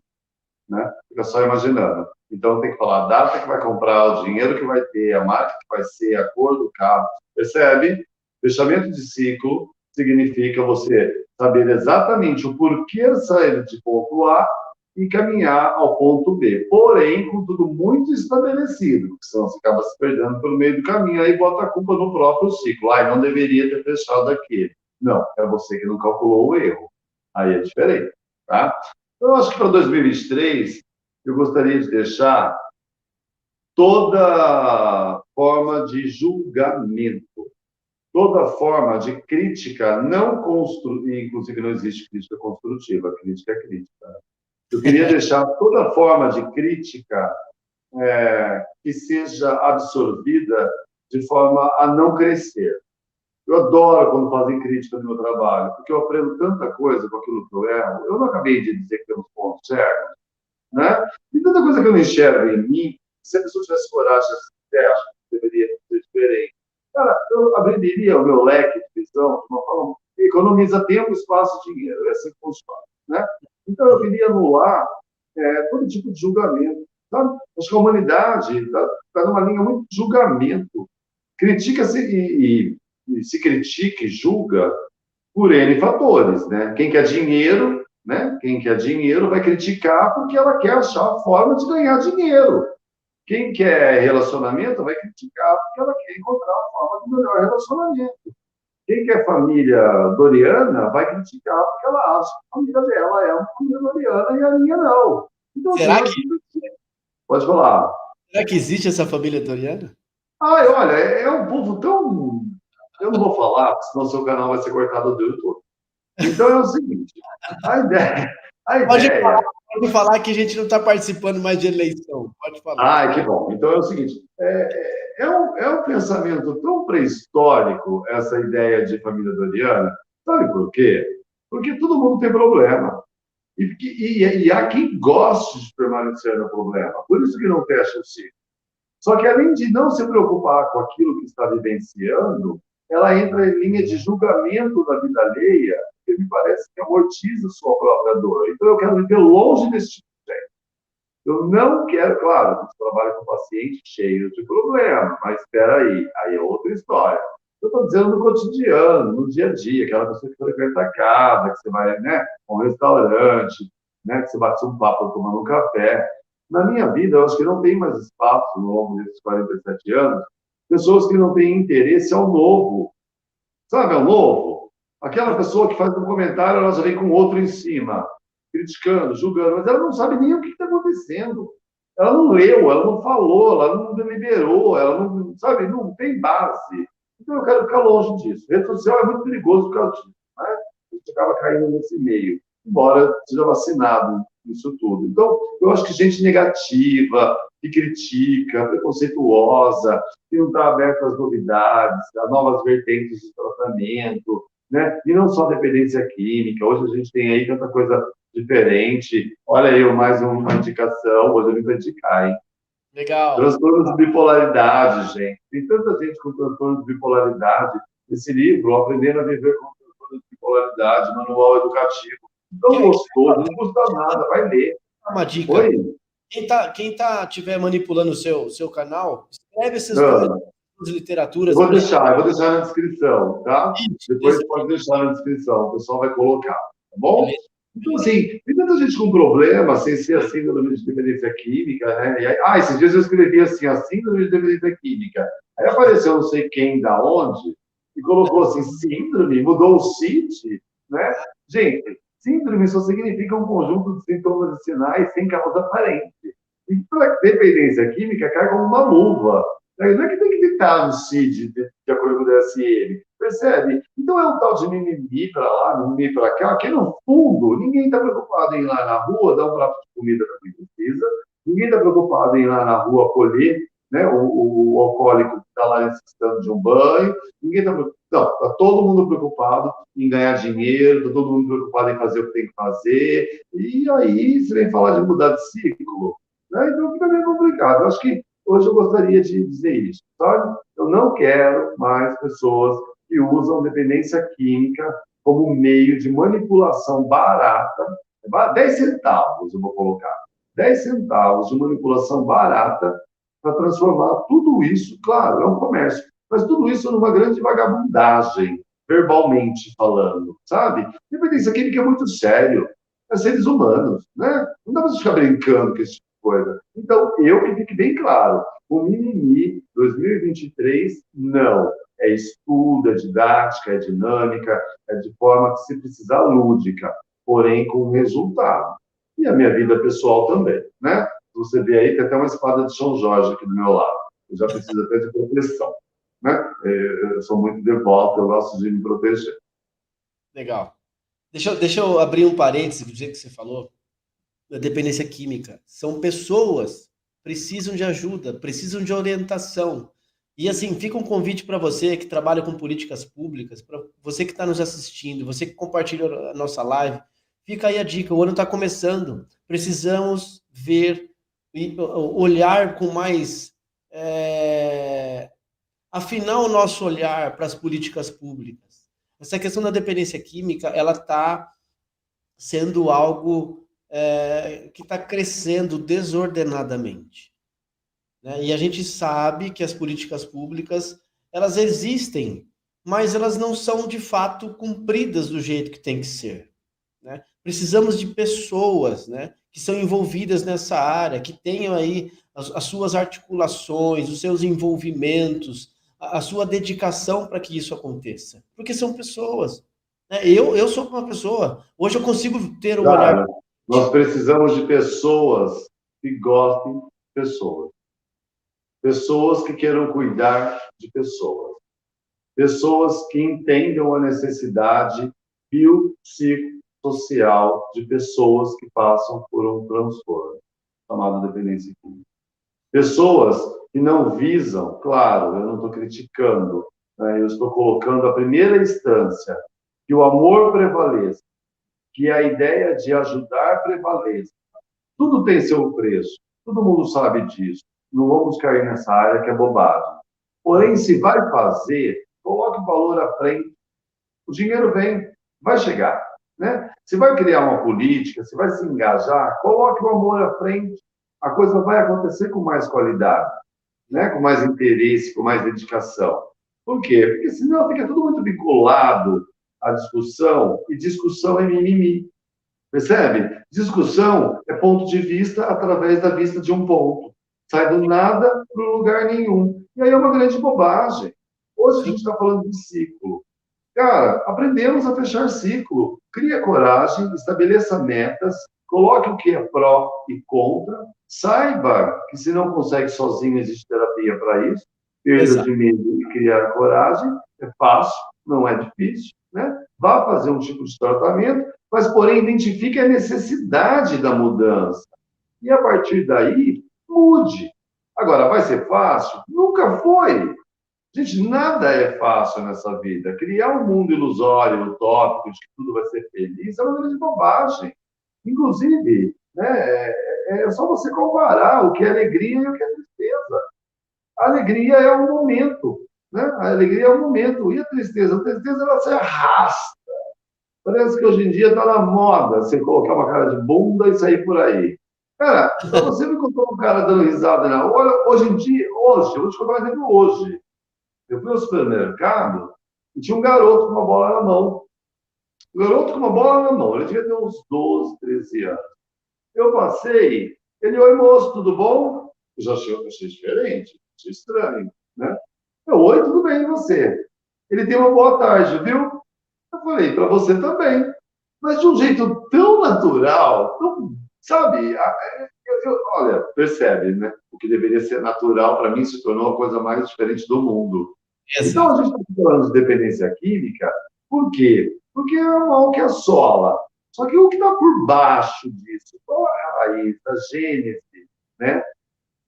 né? Fica só imaginando. Então tem que falar a data que vai comprar, o dinheiro que vai ter, a marca que vai ser, a cor do carro. Percebe? Fechamento de ciclo significa você saber exatamente o porquê sair de ponto A e caminhar ao ponto B. Porém, com tudo muito estabelecido, porque senão você acaba se perdendo pelo meio do caminho, aí bota a culpa no próprio ciclo. Ah, não deveria ter fechado aquele. Não, é você que não calculou o erro. Aí é diferente, tá? Eu acho que para 2023, eu gostaria de deixar toda forma de julgamento, toda forma de crítica não construtiva, inclusive não existe crítica construtiva, crítica é crítica. Eu queria deixar toda forma de crítica que seja absorvida de forma a não crescer. Eu adoro quando fazem crítica do meu trabalho, porque eu aprendo tanta coisa com aquilo que eu erro. Eu não acabei de dizer que temos pontos certos, né? E tanta coisa que eu não enxergo em mim, se a pessoa tivesse coragem de acho que deveria ser diferente. Cara, eu abriria o meu leque de visão de uma forma que economiza tempo, espaço e dinheiro. É assim que funciona, né? Então, eu queria anular todo tipo de julgamento. Sabe? Acho que a humanidade está numa linha muito de julgamento. Critica-se e se critica e julga por N fatores, né? Quem quer dinheiro, né? Quem quer dinheiro vai criticar porque ela quer achar a forma de ganhar dinheiro. Quem quer relacionamento vai criticar porque ela quer encontrar a forma de melhor relacionamento. Quem quer família doriana vai criticar porque ela acha que a família dela é uma família doriana e a minha não. Então, assim, Será eu que, acho que... Pode falar. será que existe essa família doriana? Ai, olha, é um povo tão... Eu não vou falar, porque senão seu canal vai ser cortado do YouTube. Então é o seguinte, a ideia... A Pode falar, ideia... pode falar que a gente não está participando mais de eleição. Pode falar. Ai, que bom. Então é o seguinte, é um pensamento tão pré-histórico, essa ideia de família doriana. Sabe por quê? Porque todo mundo tem problema. E há quem goste de permanecer no problema. Por isso que não fecha o ciclo. Só que, além de não se preocupar com aquilo que está vivenciando, ela entra em linha de julgamento da vida alheia, que me parece que amortiza sua própria dor. Então, eu quero viver longe desse tipo de gente. Eu não quero, claro, a gente trabalha com pacientes cheios de problema, mas espera aí é outra história. Eu estou dizendo no cotidiano, no dia a dia, aquela pessoa que frequenta a casa, que você vai, né, a um restaurante, né, que você bate um papo tomando um café. Na minha vida, eu acho que não tem mais espaço, no longo desses 47 anos, pessoas que não têm interesse ao novo. Sabe, ao novo? Aquela pessoa que faz um comentário, ela já vem com outro em cima, criticando, julgando, mas ela não sabe nem o que está acontecendo. Ela não leu, ela não falou, ela não deliberou, ela não, sabe, não tem base. Então eu quero ficar longe disso. Rede social é muito perigoso por causa disso, né? A gente acaba caindo nesse meio, embora seja vacinado nisso tudo. Então, eu acho que gente negativa, que critica, preconceituosa, que não está aberta às novidades, a novas vertentes de tratamento, né? E não só dependência química. Hoje a gente tem aí tanta coisa diferente. Olha aí, mais uma indicação. Hoje eu vim para indicar, hein? Legal. Transtorno de bipolaridade, gente. Tem tanta gente com transtorno de bipolaridade. Esse livro, Aprendendo a Viver com Transtorno de Bipolaridade, manual educativo. Tão gostoso, não custa nada, vai ler. Uma dica. Oi? Quem tiver manipulando o seu canal, escreve esses Ah, de literaturas. eu vou deixar na descrição, tá? Isso, Depois pode deixar na descrição, o pessoal vai colocar, tá bom? beleza, Então, beleza. assim, tem tanta gente com problema, sem ser a síndrome de dependência química, né? E aí, esses dias eu escrevi assim, a síndrome de dependência química. Aí apareceu não sei quem, da onde, e colocou assim, síndrome, mudou o CID, né? Gente, síndrome só significa um conjunto de sintomas e sinais sem causa aparente. E para dependência química, cai como uma luva. Não é que tem que estar no CID, de acordo com o DSM, percebe? Então é um tal de mimimi para lá, mimimi para cá, que no fundo ninguém está preocupado em ir lá na rua dar um prato de comida para quem precisa, ninguém está preocupado em ir lá na rua colher, né, o alcoólico que está lá necessitando de um banho, ninguém está preocupado. Não, está todo mundo preocupado em ganhar dinheiro, está todo mundo preocupado em fazer o que tem que fazer, e aí você vem falar de mudar de ciclo. né? Então fica meio complicado. Eu acho que hoje eu gostaria de dizer isso, sabe? Eu não quero mais pessoas que usam dependência química como meio de manipulação barata, 10 centavos eu vou colocar, 10 centavos de manipulação barata para transformar tudo isso, claro, é um comércio, mas tudo isso numa grande vagabundagem, verbalmente falando, sabe? Dependência química é muito sério, é seres humanos, né? Não dá para ficar brincando com esse tipo de coisa. Então, que fique bem claro, o mimimi 2023, não. É estudo, é didática, é dinâmica, é de forma que se precisar lúdica, porém com resultado. E a minha vida pessoal também, né? Você vê aí que até uma espada de São Jorge aqui do meu lado. Eu já preciso até de proteção, né? Eu sou muito devoto, eu gosto de me proteger. Legal. Deixa eu abrir um parênteses do jeito que você falou, da dependência química. São pessoas, precisam de ajuda, precisam de orientação. E assim, fica um convite para você que trabalha com políticas públicas, para você que está nos assistindo, você que compartilhou a nossa live, fica aí a dica, o ano está começando. Precisamos ver e olhar com mais afinar o nosso olhar para as políticas públicas. Essa questão da dependência química, ela está sendo algo que está crescendo desordenadamente, né? E a gente sabe que as políticas públicas, elas existem, mas elas não são de fato cumpridas do jeito que tem que ser, né? Precisamos de pessoas, né, que são envolvidas nessa área, que tenham aí as suas articulações, os seus envolvimentos, a sua dedicação para que isso aconteça. Porque são pessoas, né? Eu sou uma pessoa. Hoje eu consigo ter um olhar. Cara, nós precisamos de pessoas que gostem de pessoas. Pessoas que queiram cuidar de pessoas. Pessoas que entendam a necessidade biopsicossocial de pessoas que passam por um transtorno chamado dependência química. Pessoas que não visam, claro, eu não estou criticando, né? Eu estou colocando a primeira instância, que o amor prevaleça, que a ideia de ajudar prevaleça. Tudo tem seu preço, todo mundo sabe disso. Não vamos cair nessa área que é bobagem. Porém, se vai fazer, coloque o valor à frente. O dinheiro vem, vai chegar, né? Se vai criar uma política, se vai se engajar, coloque o amor à frente. A coisa vai acontecer com mais qualidade, né? Com mais interesse, com mais dedicação. Por quê? Porque senão fica tudo muito vinculado à discussão, e discussão é mimimi. Percebe? Discussão é ponto de vista através da vista de um ponto. Sai do nada para o lugar nenhum. E aí é uma grande bobagem. Hoje a gente está falando de ciclo. Cara, aprendemos a fechar ciclo. Cria coragem, estabeleça metas, coloque o que é pró e contra, saiba que se não consegue sozinho, existe terapia para isso. Perda Exato. de medo e criar coragem é fácil, não é difícil, né? Vá fazer um tipo de tratamento, mas, porém, identifique a necessidade da mudança. E, a partir daí, mude. Agora, vai ser fácil? Nunca foi. Gente, nada é fácil nessa vida. Criar um mundo ilusório, utópico, de que tudo vai ser feliz, é uma grande bobagem. Inclusive, né, é só você comparar o que é alegria e o que é tristeza. A alegria é um momento, né? A alegria é um momento. E a tristeza? A tristeza, ela se arrasta. Parece que hoje em dia está na moda você colocar uma cara de bunda e sair por aí. Cara, para você me contar um cara dando risada na hora, hoje em dia, hoje, eu vou te contar um exemplo hoje. Eu fui ao supermercado e tinha um garoto com uma bola na mão. O garoto com uma bola na mão, ele devia ter uns 12, 13 anos. Eu passei, ele, oi moço, tudo bom? Eu já achei diferente, achei estranho, né? Eu, oi, tudo bem, e você? Ele tem uma boa tarde, viu? Eu falei, para você também. Mas de um jeito tão natural, tão, sabe? Olha, percebe, né? O que deveria ser natural, para mim, se tornou a coisa mais diferente do mundo. Então, a Exato. gente está falando de dependência química, por quê? Porque é um mal que assola. Só que o que está por baixo disso, qual é a raiz, a gênese, né,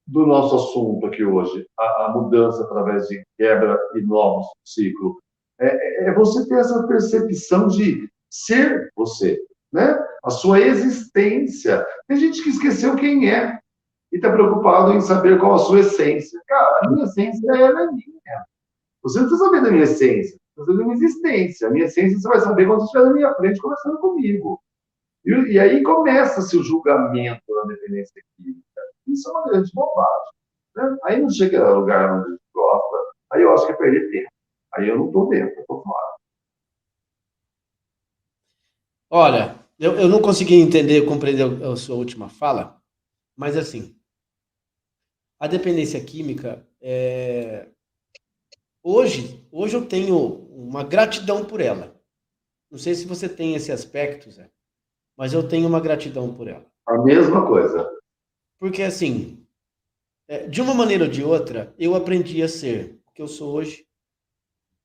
do nosso assunto aqui hoje, a mudança através de quebra e novos ciclos, é você ter essa percepção de ser você, né? A sua existência. Tem gente que esqueceu quem é. e está preocupado em saber qual a sua essência. Cara, a minha essência ela é minha. Você não precisa saber da minha essência, você precisa saber da minha existência. A minha essência você vai saber quando você estiver na minha frente conversando comigo. E aí começa-se o julgamento da dependência química. Isso é uma grande bobagem. Né? Aí não chega a lugar onde a gente gosta, aí eu acho que é perder tempo. Aí eu não estou dentro, eu estou fora. Olha, eu não consegui entender, compreender a sua última fala, mas assim, a dependência química, hoje eu tenho uma gratidão por ela. Não sei se você tem esse aspecto, Zé, mas eu tenho uma gratidão por ela. A mesma coisa. Porque assim, de uma maneira ou de outra, eu aprendi a ser o que eu sou hoje.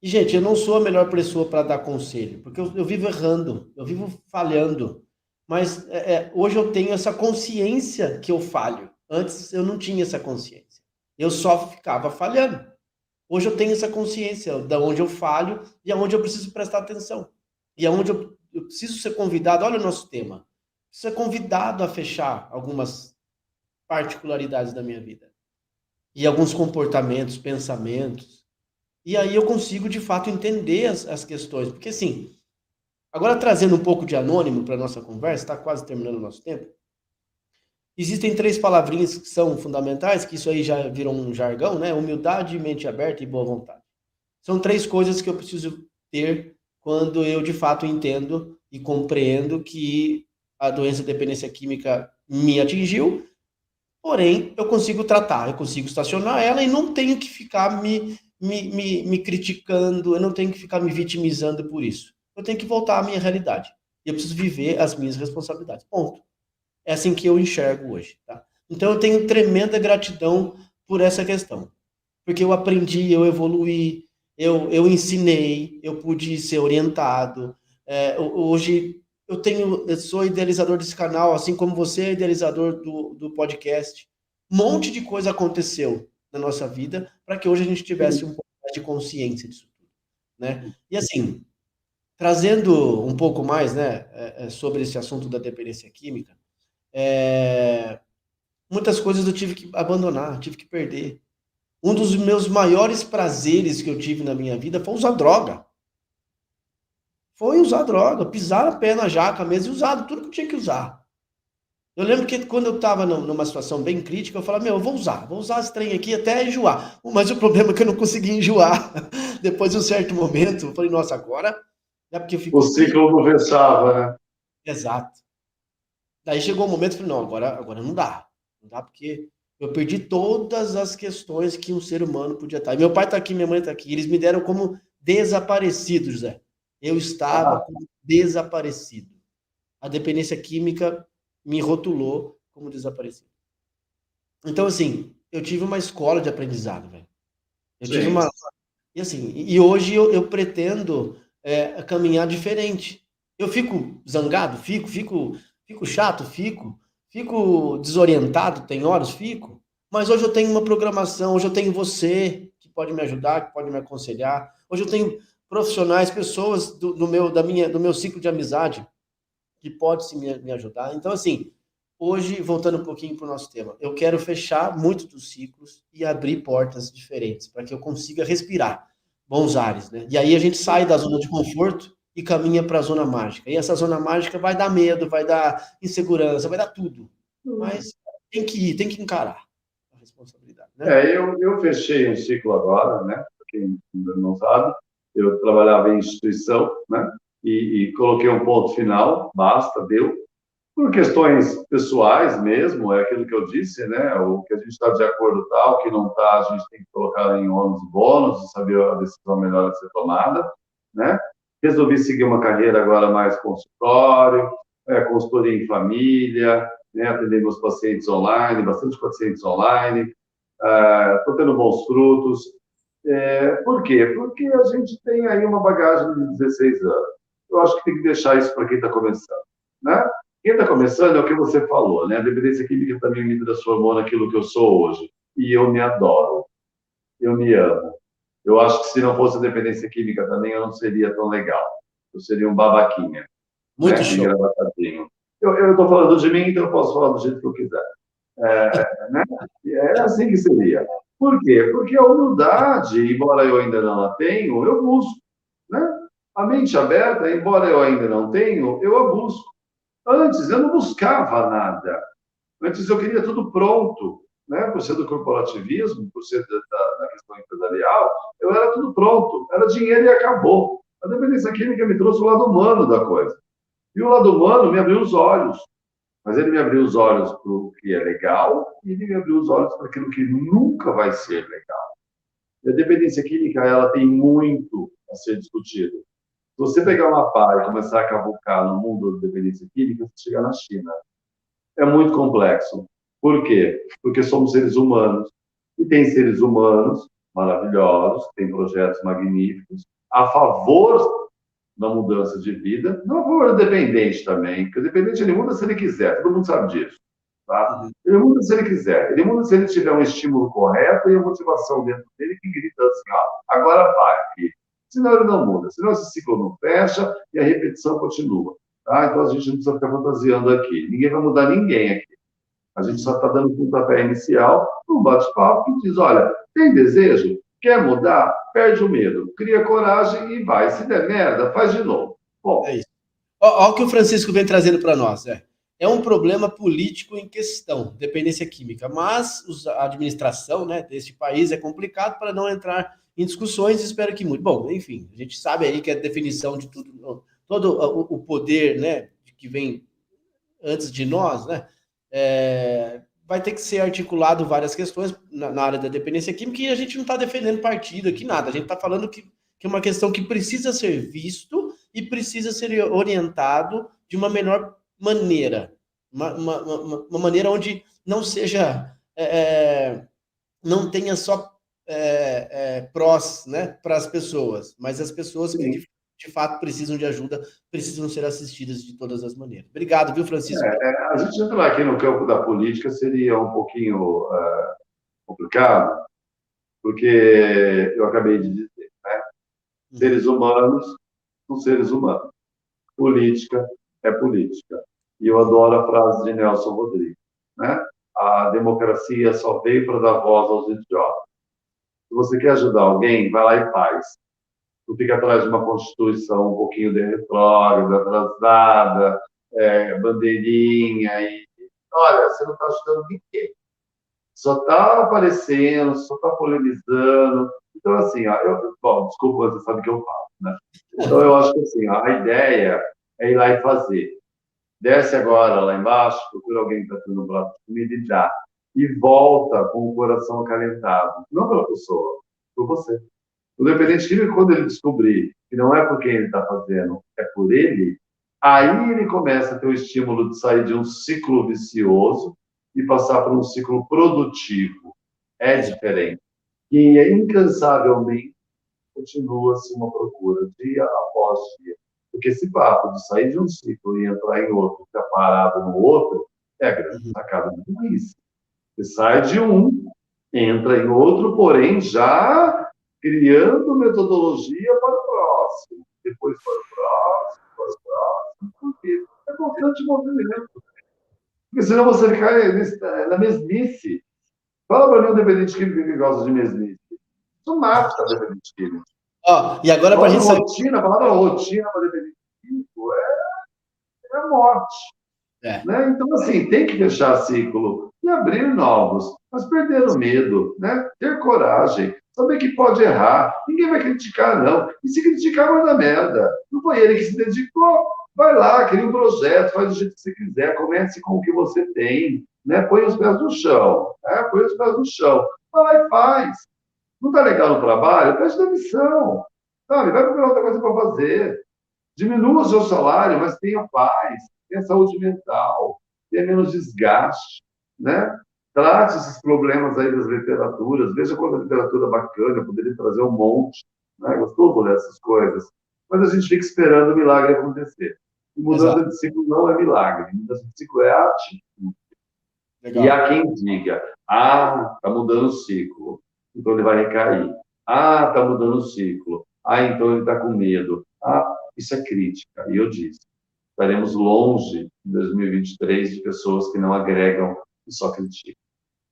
E, gente, eu não sou a melhor pessoa para dar conselho, porque eu vivo errando, eu vivo falhando. Mas hoje eu tenho essa consciência que eu falho. Antes eu não tinha essa consciência. Eu só ficava falhando. Hoje eu tenho essa consciência de onde eu falho e aonde eu preciso prestar atenção. E aonde eu preciso ser convidado. Olha o nosso tema. Ser convidado a fechar algumas particularidades da minha vida. E alguns comportamentos, pensamentos. E aí eu consigo, de fato, entender as questões. Porque, assim, agora trazendo um pouco de anônimo para a nossa conversa, está quase terminando o nosso tempo. Existem 3 palavrinhas que são fundamentais, que isso aí já virou um jargão, né? Humildade, mente aberta e boa vontade. São 3 coisas que eu preciso ter quando eu, de fato, entendo e compreendo que a doença de dependência química me atingiu, porém, eu consigo tratar, eu consigo estacionar ela e não tenho que ficar me criticando, eu não tenho que ficar me vitimizando por isso. Eu tenho que voltar à minha realidade. Eu preciso viver as minhas responsabilidades. Ponto. É assim que eu enxergo hoje. Tá? Então, eu tenho tremenda gratidão por essa questão. Porque eu aprendi, eu evoluí, eu ensinei, eu pude ser orientado. Hoje, eu sou idealizador desse canal, assim como você é idealizador do podcast. Um monte de coisa aconteceu na nossa vida para que hoje a gente tivesse um pouco mais de consciência disso tudo, né? E assim, trazendo um pouco mais, né, sobre esse assunto da dependência química, muitas coisas eu tive que abandonar, tive que perder. Um dos meus maiores prazeres que eu tive na minha vida foi usar droga. Foi usar droga, pisar a pé na jaca mesmo e usar tudo que eu tinha que usar. Eu lembro que quando eu estava numa situação bem crítica, eu falava, meu, eu vou usar esse trem aqui até enjoar. Mas o problema é que eu não conseguia enjoar. Depois de um certo momento, eu falei, nossa, agora é porque eu O fico triste. ciclo não fechava, né? Exato. Daí chegou um momento, eu falei, não, agora não dá. Não dá porque eu perdi todas as questões que um ser humano podia estar. E meu pai está aqui, minha mãe está aqui. Eles me deram como desaparecido, José. Eu estava Ah, como desaparecido. A dependência química me rotulou como desaparecido. Então, assim, eu tive uma escola de aprendizado, velho. Eu tive sim. uma. E assim, e hoje eu pretendo caminhar diferente. Eu fico zangado, fico chato, fico desorientado, tem horas, fico. Mas hoje eu tenho uma programação, hoje eu tenho você que pode me ajudar, que pode me aconselhar. Hoje eu tenho profissionais, pessoas do meu ciclo de amizade que pode sim me ajudar. Então, assim, hoje, voltando um pouquinho para o nosso tema, eu quero fechar muitos dos ciclos e abrir portas diferentes, para que eu consiga respirar bons ares, né? E aí a gente sai da zona de conforto e caminha para a zona mágica. E essa zona mágica vai dar medo, vai dar insegurança, vai dar tudo. Mas tem que ir, tem que encarar a responsabilidade, né? Eu fechei um ciclo agora, né? Para quem ainda não sabe, eu trabalhava em instituição, né? E coloquei um ponto final, basta, deu. Por questões pessoais mesmo, é aquilo que eu disse, né? O que a gente está de acordo tal, o que não está, a gente tem que colocar em ônus e bônus, e saber a decisão melhor a ser tomada, né? Resolvi seguir uma carreira agora mais consultório, consultoria em família, né? Atender meus pacientes online, bastante pacientes online, estou tendo bons frutos. Por quê? Porque a gente tem aí uma bagagem de 16 anos. Eu acho que tem que deixar isso para quem está começando, né? Quem está começando é o que você falou, né? A dependência química também me transformou naquilo que eu sou hoje. E eu me adoro. Eu me amo. Eu acho que se não fosse a dependência química também, eu não seria tão legal. Eu seria um babaquinha, Muito né? show. Engravatadinho. Eu estou falando de mim, então eu posso falar do jeito que eu quiser. Né? É assim que seria. Por quê? Porque a humildade, embora eu ainda não a tenho, eu busco. Né? A mente aberta, embora eu ainda não tenho, eu a busco. Antes, eu não buscava nada. Antes, eu queria tudo pronto. Né? Por ser do corporativismo, por ser da questão empresarial, eu era tudo pronto. Era dinheiro e acabou. A dependência química me trouxe o lado humano da coisa. E o lado humano me abriu os olhos. Mas ele me abriu os olhos para o que é legal e ele me abriu os olhos para aquilo que nunca vai ser legal. E a dependência química, ela tem muito a ser discutido. Se você pegar uma pá e começar a cavucar no mundo da dependência química, você chega na China. É muito complexo. Por quê? Porque somos seres humanos. E tem seres humanos maravilhosos, tem projetos magníficos, a favor da mudança de vida, não a favor do dependente também, porque o dependente ele muda se ele quiser, todo mundo sabe disso. Tá? Ele muda se ele quiser, ele muda se ele tiver um estímulo correto e a motivação dentro dele que grita assim, ó, agora vai, filho. Senão ele não muda, senão esse ciclo não fecha e a repetição continua. Tá? Então a gente não precisa ficar fantasiando aqui. Ninguém vai mudar ninguém aqui. A gente só está dando um pontapé inicial num bate-papo que diz, olha, tem desejo? Quer mudar? Perde o medo, cria coragem e vai. Se der merda, faz de novo. Bom, É isso. Olha o que o Francisco vem trazendo para nós. É um problema político em questão, dependência química, mas a administração, né, deste país é complicado para não entrar em discussões, espero que muito. Bom, enfim, a gente sabe aí que a definição de tudo, todo o poder, né, que vem antes de nós, né, vai ter que ser articulado várias questões na área da dependência química e a gente não está defendendo partido aqui, nada. A gente está falando que é uma questão que precisa ser visto e precisa ser orientado de uma melhor maneira. Uma maneira onde não seja... não tenha só prós, né, para as pessoas, mas as pessoas que de fato precisam de ajuda precisam ser assistidas de todas as maneiras. Obrigado, viu, Francisco? a gente entrar aqui no campo da política seria um pouquinho complicado, porque eu acabei de dizer, né? Seres humanos são seres humanos. Política é política. E eu adoro a frase de Nelson Rodrigues, né? A democracia só veio para dar voz aos idiotas. Se você quer ajudar alguém, vai lá e faz. Não fica atrás de uma Constituição um pouquinho de retrógrada, atrasada, bandeirinha. Olha, você não está ajudando ninguém. Só está aparecendo, só está polemizando. Então, assim, bom, desculpa, você sabe o que eu falo, né? Então, eu acho que assim, a ideia é ir lá e fazer. Desce agora lá embaixo, procura alguém que está tendo um prato de comida e dá. E volta com o coração acalentado. Não pela pessoa, por você. O dependente químico, quando ele descobrir que não é por quem ele está fazendo, é por ele, aí ele começa a ter o estímulo de sair de um ciclo vicioso e passar por um ciclo produtivo. É diferente. E incansavelmente continua-se uma procura dia após dia. Porque esse papo de sair de um ciclo e entrar em outro, ficar parado no outro, é a grande sacada do país. Você sai de um, entra em outro, porém já criando metodologia para o próximo, depois para o próximo, para o próximo, porque é constante movimento. Porque senão você cai na mesmice. Fala para mim um dependente químico que gosta de mesmice. Isso mata o dependente químico. E agora para a gente saber... rotina, a palavra rotina para dependente químico é morte. Né? Então, assim, tem que fechar ciclo e abrir novos, mas perder o medo, né? Ter coragem, saber que pode errar. Ninguém vai criticar, não. E se criticar, vai dar merda. Não foi ele que se dedicou. Vai lá, cria um projeto, faz do jeito que você quiser, comece com o que você tem, né? Põe os pés no chão, põe os pés no chão. Vai lá e faz. Não está legal no trabalho? Pede demissão. Sabe? Vai procurar outra coisa para fazer. Diminua o seu salário, mas tenha paz, tenha saúde mental, tenha menos desgaste, né? Trate esses problemas aí das literaturas, veja quanta literatura bacana, eu poderia trazer um monte, né? Gostou dessas coisas? Mas a gente fica esperando o milagre acontecer. E mudança de ciclo não é milagre, mudança de ciclo é atitude. E há quem diga, está mudando o ciclo, então ele vai recair. Está mudando o ciclo, então ele está com medo. Isso é crítica. E eu disse, estaremos longe, em 2023, de pessoas que não agregam e só critica.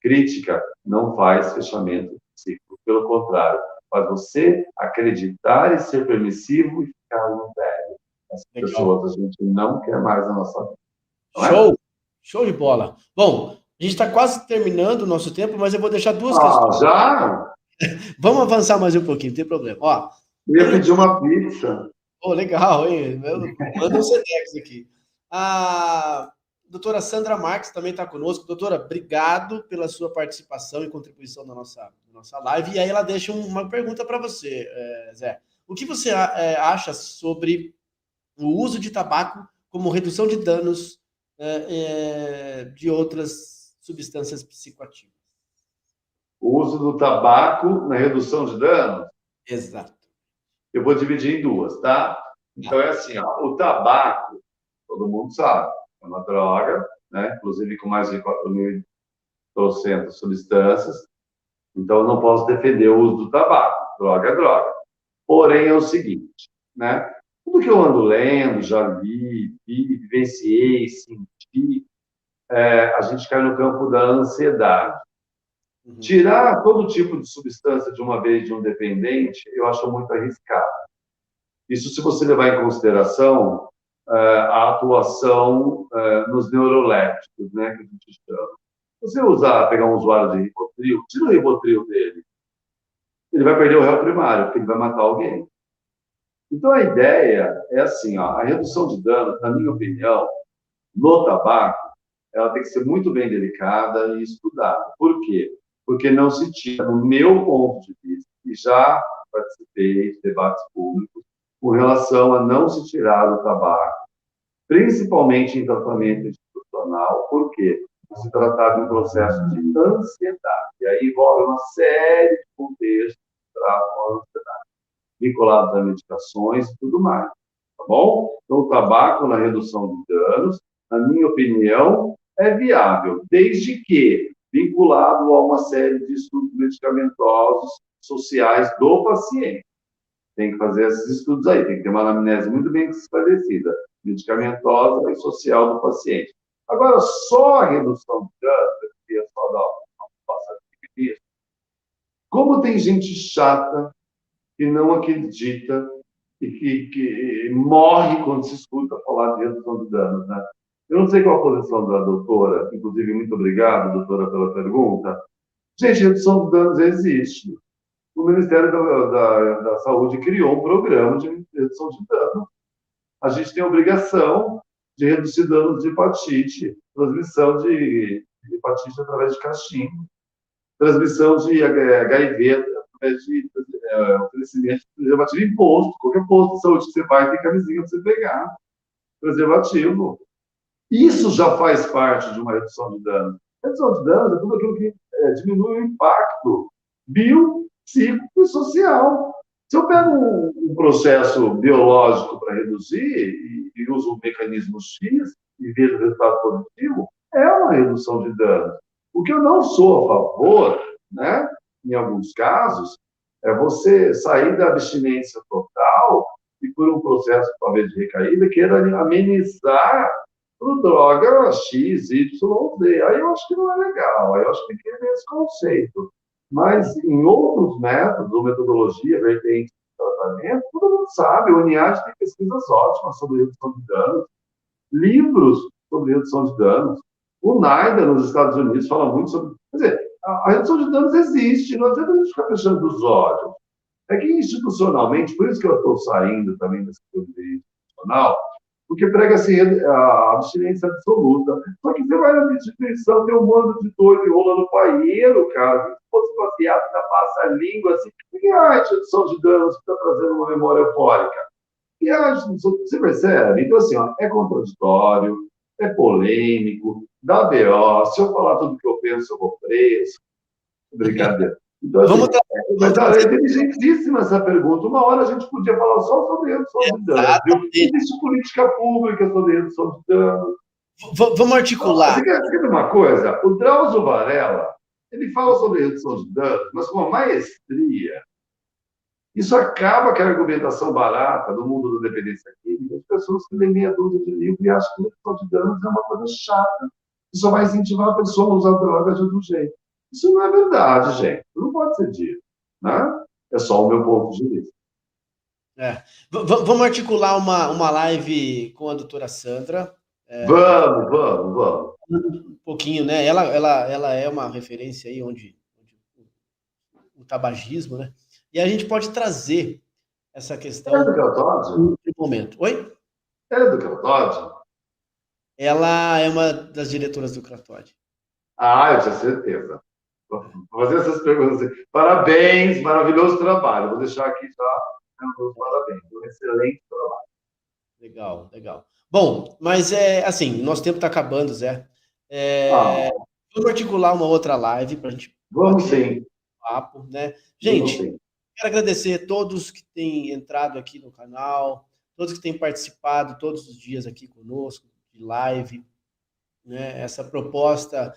Crítica não faz fechamento de ciclo. Pelo contrário, faz você acreditar e ser permissivo e ficar no velho. Essas pessoas a gente não quer mais na nossa vida. Show! Show de bola. Bom, a gente está quase terminando o nosso tempo, mas eu vou deixar duas questões. Já? Vamos avançar mais um pouquinho, não tem problema. Ó, eu ia pedir uma pizza. Legal, hein? Manda um Sedex aqui. A doutora Sandra Marques também está conosco. Doutora, obrigado pela sua participação e contribuição na nossa live. E aí ela deixa uma pergunta para você, Zé. O que você acha sobre o uso de tabaco como redução de danos de outras substâncias psicoativas? O uso do tabaco na redução de danos? Exato. Eu vou dividir em duas, tá? Então é assim, ó, o tabaco, todo mundo sabe, é uma droga, né? Inclusive com mais de 4.200 substâncias. Então eu não posso defender o uso do tabaco. Droga é droga. Porém é o seguinte, né? Tudo que eu ando lendo, já vi, vivenciei, senti, a gente cai no campo da ansiedade. Tirar todo tipo de substância de uma vez de um dependente, eu acho muito arriscado. Isso se você levar em consideração a atuação nos neurolépticos, né, que a gente chama. Se você pegar um usuário de Rivotril, tira o Rivotril dele, ele vai perder o réu primário, porque ele vai matar alguém. Então, a ideia é assim, ó, a redução de danos, na minha opinião, no tabaco, ela tem que ser muito bem delicada e estudada. Por quê? Porque não se tira, no meu ponto de vista, e já participei de debates públicos, com relação a não se tirar o tabaco, principalmente em tratamento institucional, por quê? Se tratar de um processo de ansiedade, e aí envolve uma série de contextos que tratam a ansiedade, vinculados a medicações e tudo mais, tá bom? Então, o tabaco na redução de danos, na minha opinião, é viável, desde que vinculado a uma série de estudos medicamentosos sociais do paciente. Tem que fazer esses estudos aí, tem que ter uma anamnese muito bem esclarecida, medicamentosa e social do paciente. Agora, só a redução de danos, eu queria só dar uma passada nisso. Como tem gente chata que não acredita e que morre quando se escuta falar de redução de danos, né? Eu não sei qual a posição da doutora, inclusive, muito obrigado, doutora, pela pergunta. Gente, redução de danos existe. O Ministério da Saúde criou um programa de redução de danos. A gente tem a obrigação de reduzir danos de hepatite, transmissão de hepatite através de cachimbo, transmissão de HIV através de oferecimento de preservativo em posto. Qualquer posto de saúde que você vai, tem camisinha para você pegar. Preservativo. Isso já faz parte de uma redução de danos. Redução de danos é tudo aquilo que diminui o impacto bio, psíquico e social. Se eu pego um processo biológico para reduzir e uso um mecanismo X e vejo resultado positivo, é uma redução de danos. O que eu não sou a favor, né, em alguns casos, é você sair da abstinência total e por um processo, talvez, de recaída, queira amenizar por droga X, Y, Z. Aí eu acho que não é legal, aí eu acho que tem que ter esse conceito. Mas em outros métodos, ou metodologia, vertente de tratamento, todo mundo sabe, o UNIAD tem pesquisas ótimas sobre redução de danos, livros sobre redução de danos. O NIDA, nos Estados Unidos, fala muito sobre... Quer dizer, a redução de danos existe, não adianta a gente ficar fechando os olhos. É que institucionalmente, por isso que eu estou saindo também desse coisa institucional, porque prega assim, a abstinência absoluta. Só que você vai na instituição, tem um monte de doido e rola no paieiro, cara. Se fosse baseado na passa-língua, assim, que a redução de danos está trazendo uma memória eufórica? E você percebe? Então, assim, ó, é contraditório, é polêmico, dá BO. Se eu falar tudo o que eu penso, eu vou preso. Brincadeira. Então, assim, mas é inteligentíssima essa pergunta. Uma hora a gente podia falar só sobre redução de danos. Existe política pública sobre redução de danos. Vamos articular. Você quer ver uma coisa? O Drauzio Varela, ele fala sobre redução de danos, mas com uma maestria. Isso acaba com a argumentação barata do mundo da dependência química, as pessoas que lêem meia dúzia de livros e acham que redução de danos é uma coisa chata. que só vai incentivar a pessoa a usar droga de outro jeito. Isso não é verdade, gente. Não pode ser dito, né? É só o meu ponto de vista. Vamos articular uma live com a doutora Sandra. Vamos. Um pouquinho, né? Ela é uma referência aí onde o tabagismo, né? E a gente pode trazer essa questão É do Caltode? no momento. Oi? É do Caltode? Ela é uma das diretoras do Cratode. Ah, eu tinha certeza. Vou fazer essas perguntas. Parabéns, maravilhoso trabalho. Vou deixar aqui já meus parabéns. Um excelente trabalho. Legal, legal. Bom, mas assim, nosso tempo está acabando, Zé. Ah, Vamos articular uma outra live para a gente vamos bater sim. papo, né? Vamos Gente, sim. quero agradecer a todos que têm entrado aqui no canal, todos que têm participado todos os dias aqui conosco, de live, né? Essa proposta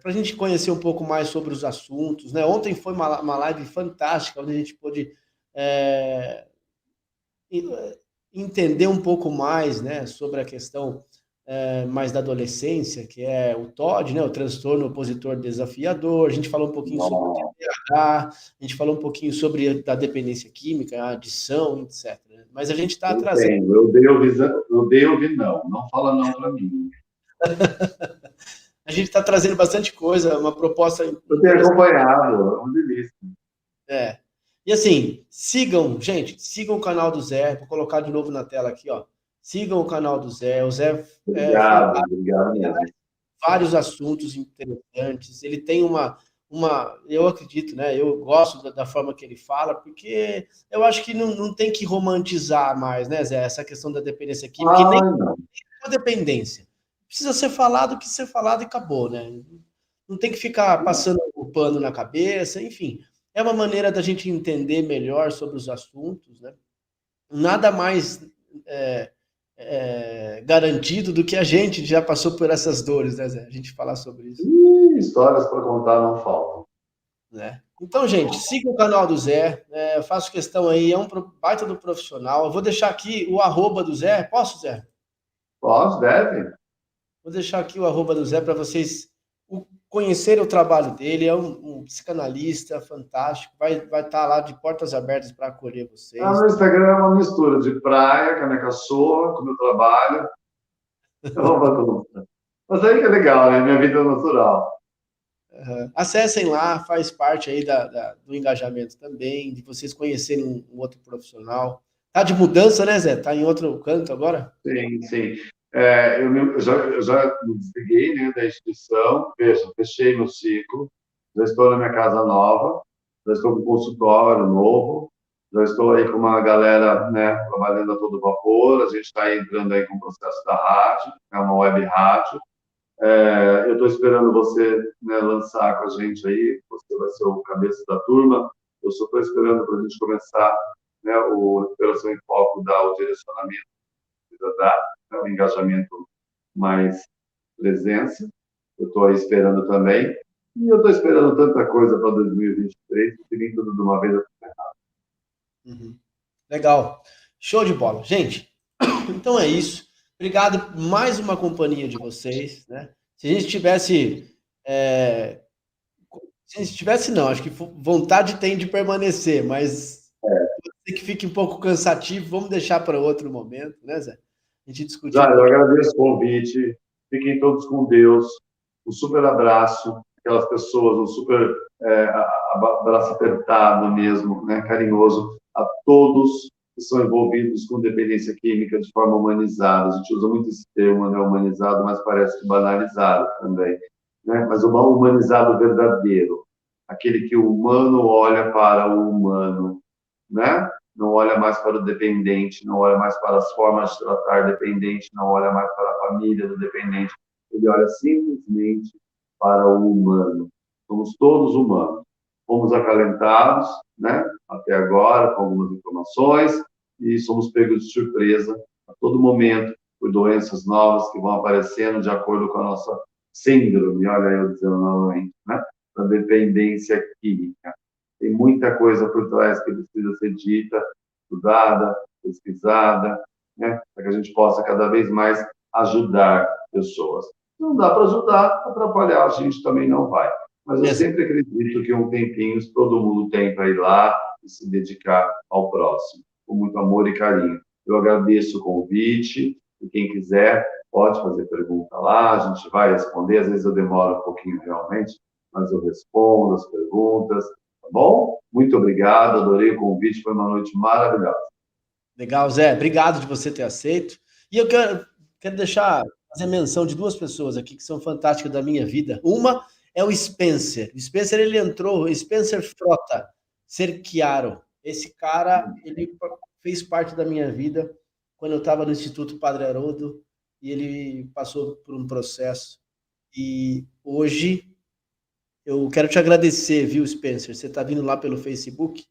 para a gente conhecer um pouco mais sobre os assuntos, né? Ontem foi uma live fantástica, onde a gente pôde é, entender um pouco mais, né, sobre a questão mais da adolescência, que é o TOD, né, o transtorno opositor desafiador. A gente falou um pouquinho sobre o TDAH, a gente falou um pouquinho sobre a dependência química, a adição, etc. Mas a gente está trazendo. Eu dei ouvir não. Não fala não para mim. A gente está trazendo bastante coisa, uma proposta Eu tenho interessante. acompanhado, é uma delícia. É. E assim, sigam, gente, sigam o canal do Zé. Vou colocar de novo na tela aqui, ó. Sigam o canal do Zé. O Zé é fantástico. Obrigado mesmo. Vários assuntos interessantes. Ele tem eu acredito, né? Eu gosto da forma que ele fala, porque eu acho que não tem que romantizar mais, né, Zé? Essa questão da dependência química, e nem Não. a dependência. Precisa ser falado o que ser falado e acabou, né? Não tem que ficar passando o pano na cabeça, enfim. É uma maneira da gente entender melhor sobre os assuntos, né? Nada mais é, garantido do que a gente já passou por essas dores, né, Zé? A gente falar sobre isso. Histórias para contar não faltam. Né? Então, gente, siga o canal do Zé. Eu faço questão aí, é um baita do profissional. Eu vou deixar aqui o arroba do Zé. Posso, Zé? Pode, deve. Vou deixar aqui o arroba do Zé para vocês conhecerem o trabalho dele. É um psicanalista fantástico. Vai estar lá de portas abertas para acolher vocês. No Instagram é uma mistura de praia, com a minha cachorra, com o meu trabalho. É uma bagunça. Mas aí que é legal, né? Minha vida é natural. Acessem lá, faz parte aí do engajamento também, de vocês conhecerem um outro profissional. Tá de mudança, né, Zé? Tá em outro canto agora? Sim, sim. Eu já me desliguei, né, da instituição. Veja, fechei meu ciclo. Já estou na minha casa nova. Já estou com um consultório novo. Já estou aí com uma galera, né, trabalhando a todo vapor. A gente está entrando aí com o processo da rádio, é uma web rádio. Eu estou esperando você, né, lançar com a gente aí. Você vai ser o cabeça da turma. Eu só estou esperando para a gente começar, né, o Recuperação em Foco, dar o direcionamento que precisa dar, né, o engajamento mais presença. Eu estou aí esperando também. E eu estou esperando tanta coisa para 2023, que vem tudo de uma vez. Uhum. Legal. Show de bola. Gente, então é isso. Obrigado por mais uma companhia de vocês, né? Se a gente tivesse... Se a gente tivesse, não. Acho que vontade tem de permanecer, mas que fique um pouco cansativo. Vamos deixar para outro momento, né, Zé? A gente discutir Já, um eu pouquinho. agradeço o convite. Fiquem todos com Deus. Um super abraço. Aquelas pessoas, um super abraço apertado mesmo, né, carinhoso, a todos que são envolvidos com dependência química de forma humanizada. A gente usa muito esse termo, né, humanizado, mas parece que banalizado também. Né? Mas o humanizado verdadeiro. Aquele que o humano olha para o humano, né? Não olha mais para o dependente, não olha mais para as formas de tratar dependente, não olha mais para a família do dependente, ele olha simplesmente para o humano. Somos todos humanos. Fomos acalentados, né, até agora, com algumas informações, e somos pegos de surpresa a todo momento por doenças novas que vão aparecendo de acordo com a nossa síndrome, olha eu dizendo novamente, né, da dependência química. Tem muita coisa por trás que precisa ser dita, estudada, pesquisada, né, para que a gente possa cada vez mais ajudar pessoas. Não dá para ajudar, atrapalhar a gente também não vai. Mas eu sempre acredito que um tempinho todo mundo tem para ir lá e se dedicar ao próximo, com muito amor e carinho. Eu agradeço o convite, e quem quiser pode fazer pergunta lá, a gente vai responder. Às vezes eu demoro um pouquinho realmente, mas eu respondo as perguntas, tá bom? Muito obrigado, adorei o convite, foi uma noite maravilhosa. Legal, Zé. Obrigado de você ter aceito. E eu quero fazer menção de duas pessoas aqui que são fantásticas da minha vida. Uma é o Spencer. O Spencer, ele entrou, Spencer Frota Cerchiaro. Esse cara, ele fez parte da minha vida quando eu estava no Instituto Padre Haroldo e ele passou por um processo. E hoje eu quero te agradecer, viu, Spencer? Você está vindo lá pelo Facebook.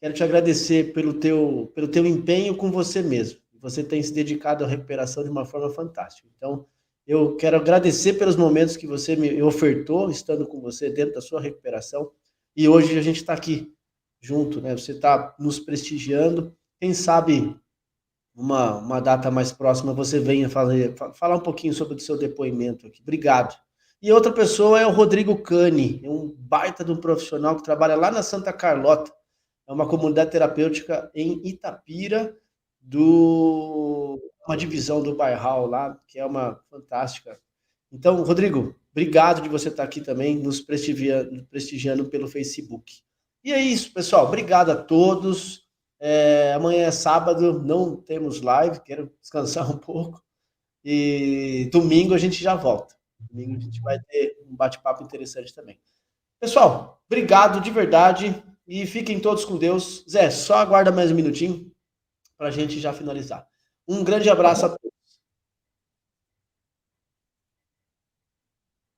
Quero te agradecer pelo teu empenho com você mesmo. Você tem se dedicado à recuperação de uma forma fantástica. Então, eu quero agradecer pelos momentos que você me ofertou, estando com você dentro da sua recuperação. E hoje a gente está aqui junto, né? Você está nos prestigiando. Quem sabe uma data mais próxima você venha falar um pouquinho sobre o seu depoimento aqui. Obrigado. E outra pessoa é o Rodrigo Cani, é um baita de um profissional que trabalha lá na Santa Carlota. É uma comunidade terapêutica em Itapira, uma divisão do Bairral lá, que é uma fantástica. Então, Rodrigo, obrigado de você estar aqui também, nos prestigiando pelo Facebook. E é isso, pessoal. Obrigado a todos. Amanhã é sábado, não temos live, quero descansar um pouco. E domingo a gente já volta. Domingo a gente vai ter um bate-papo interessante também. Pessoal, obrigado de verdade e fiquem todos com Deus. Zé, só aguarda mais um minutinho para a gente já finalizar. Um grande abraço a todos.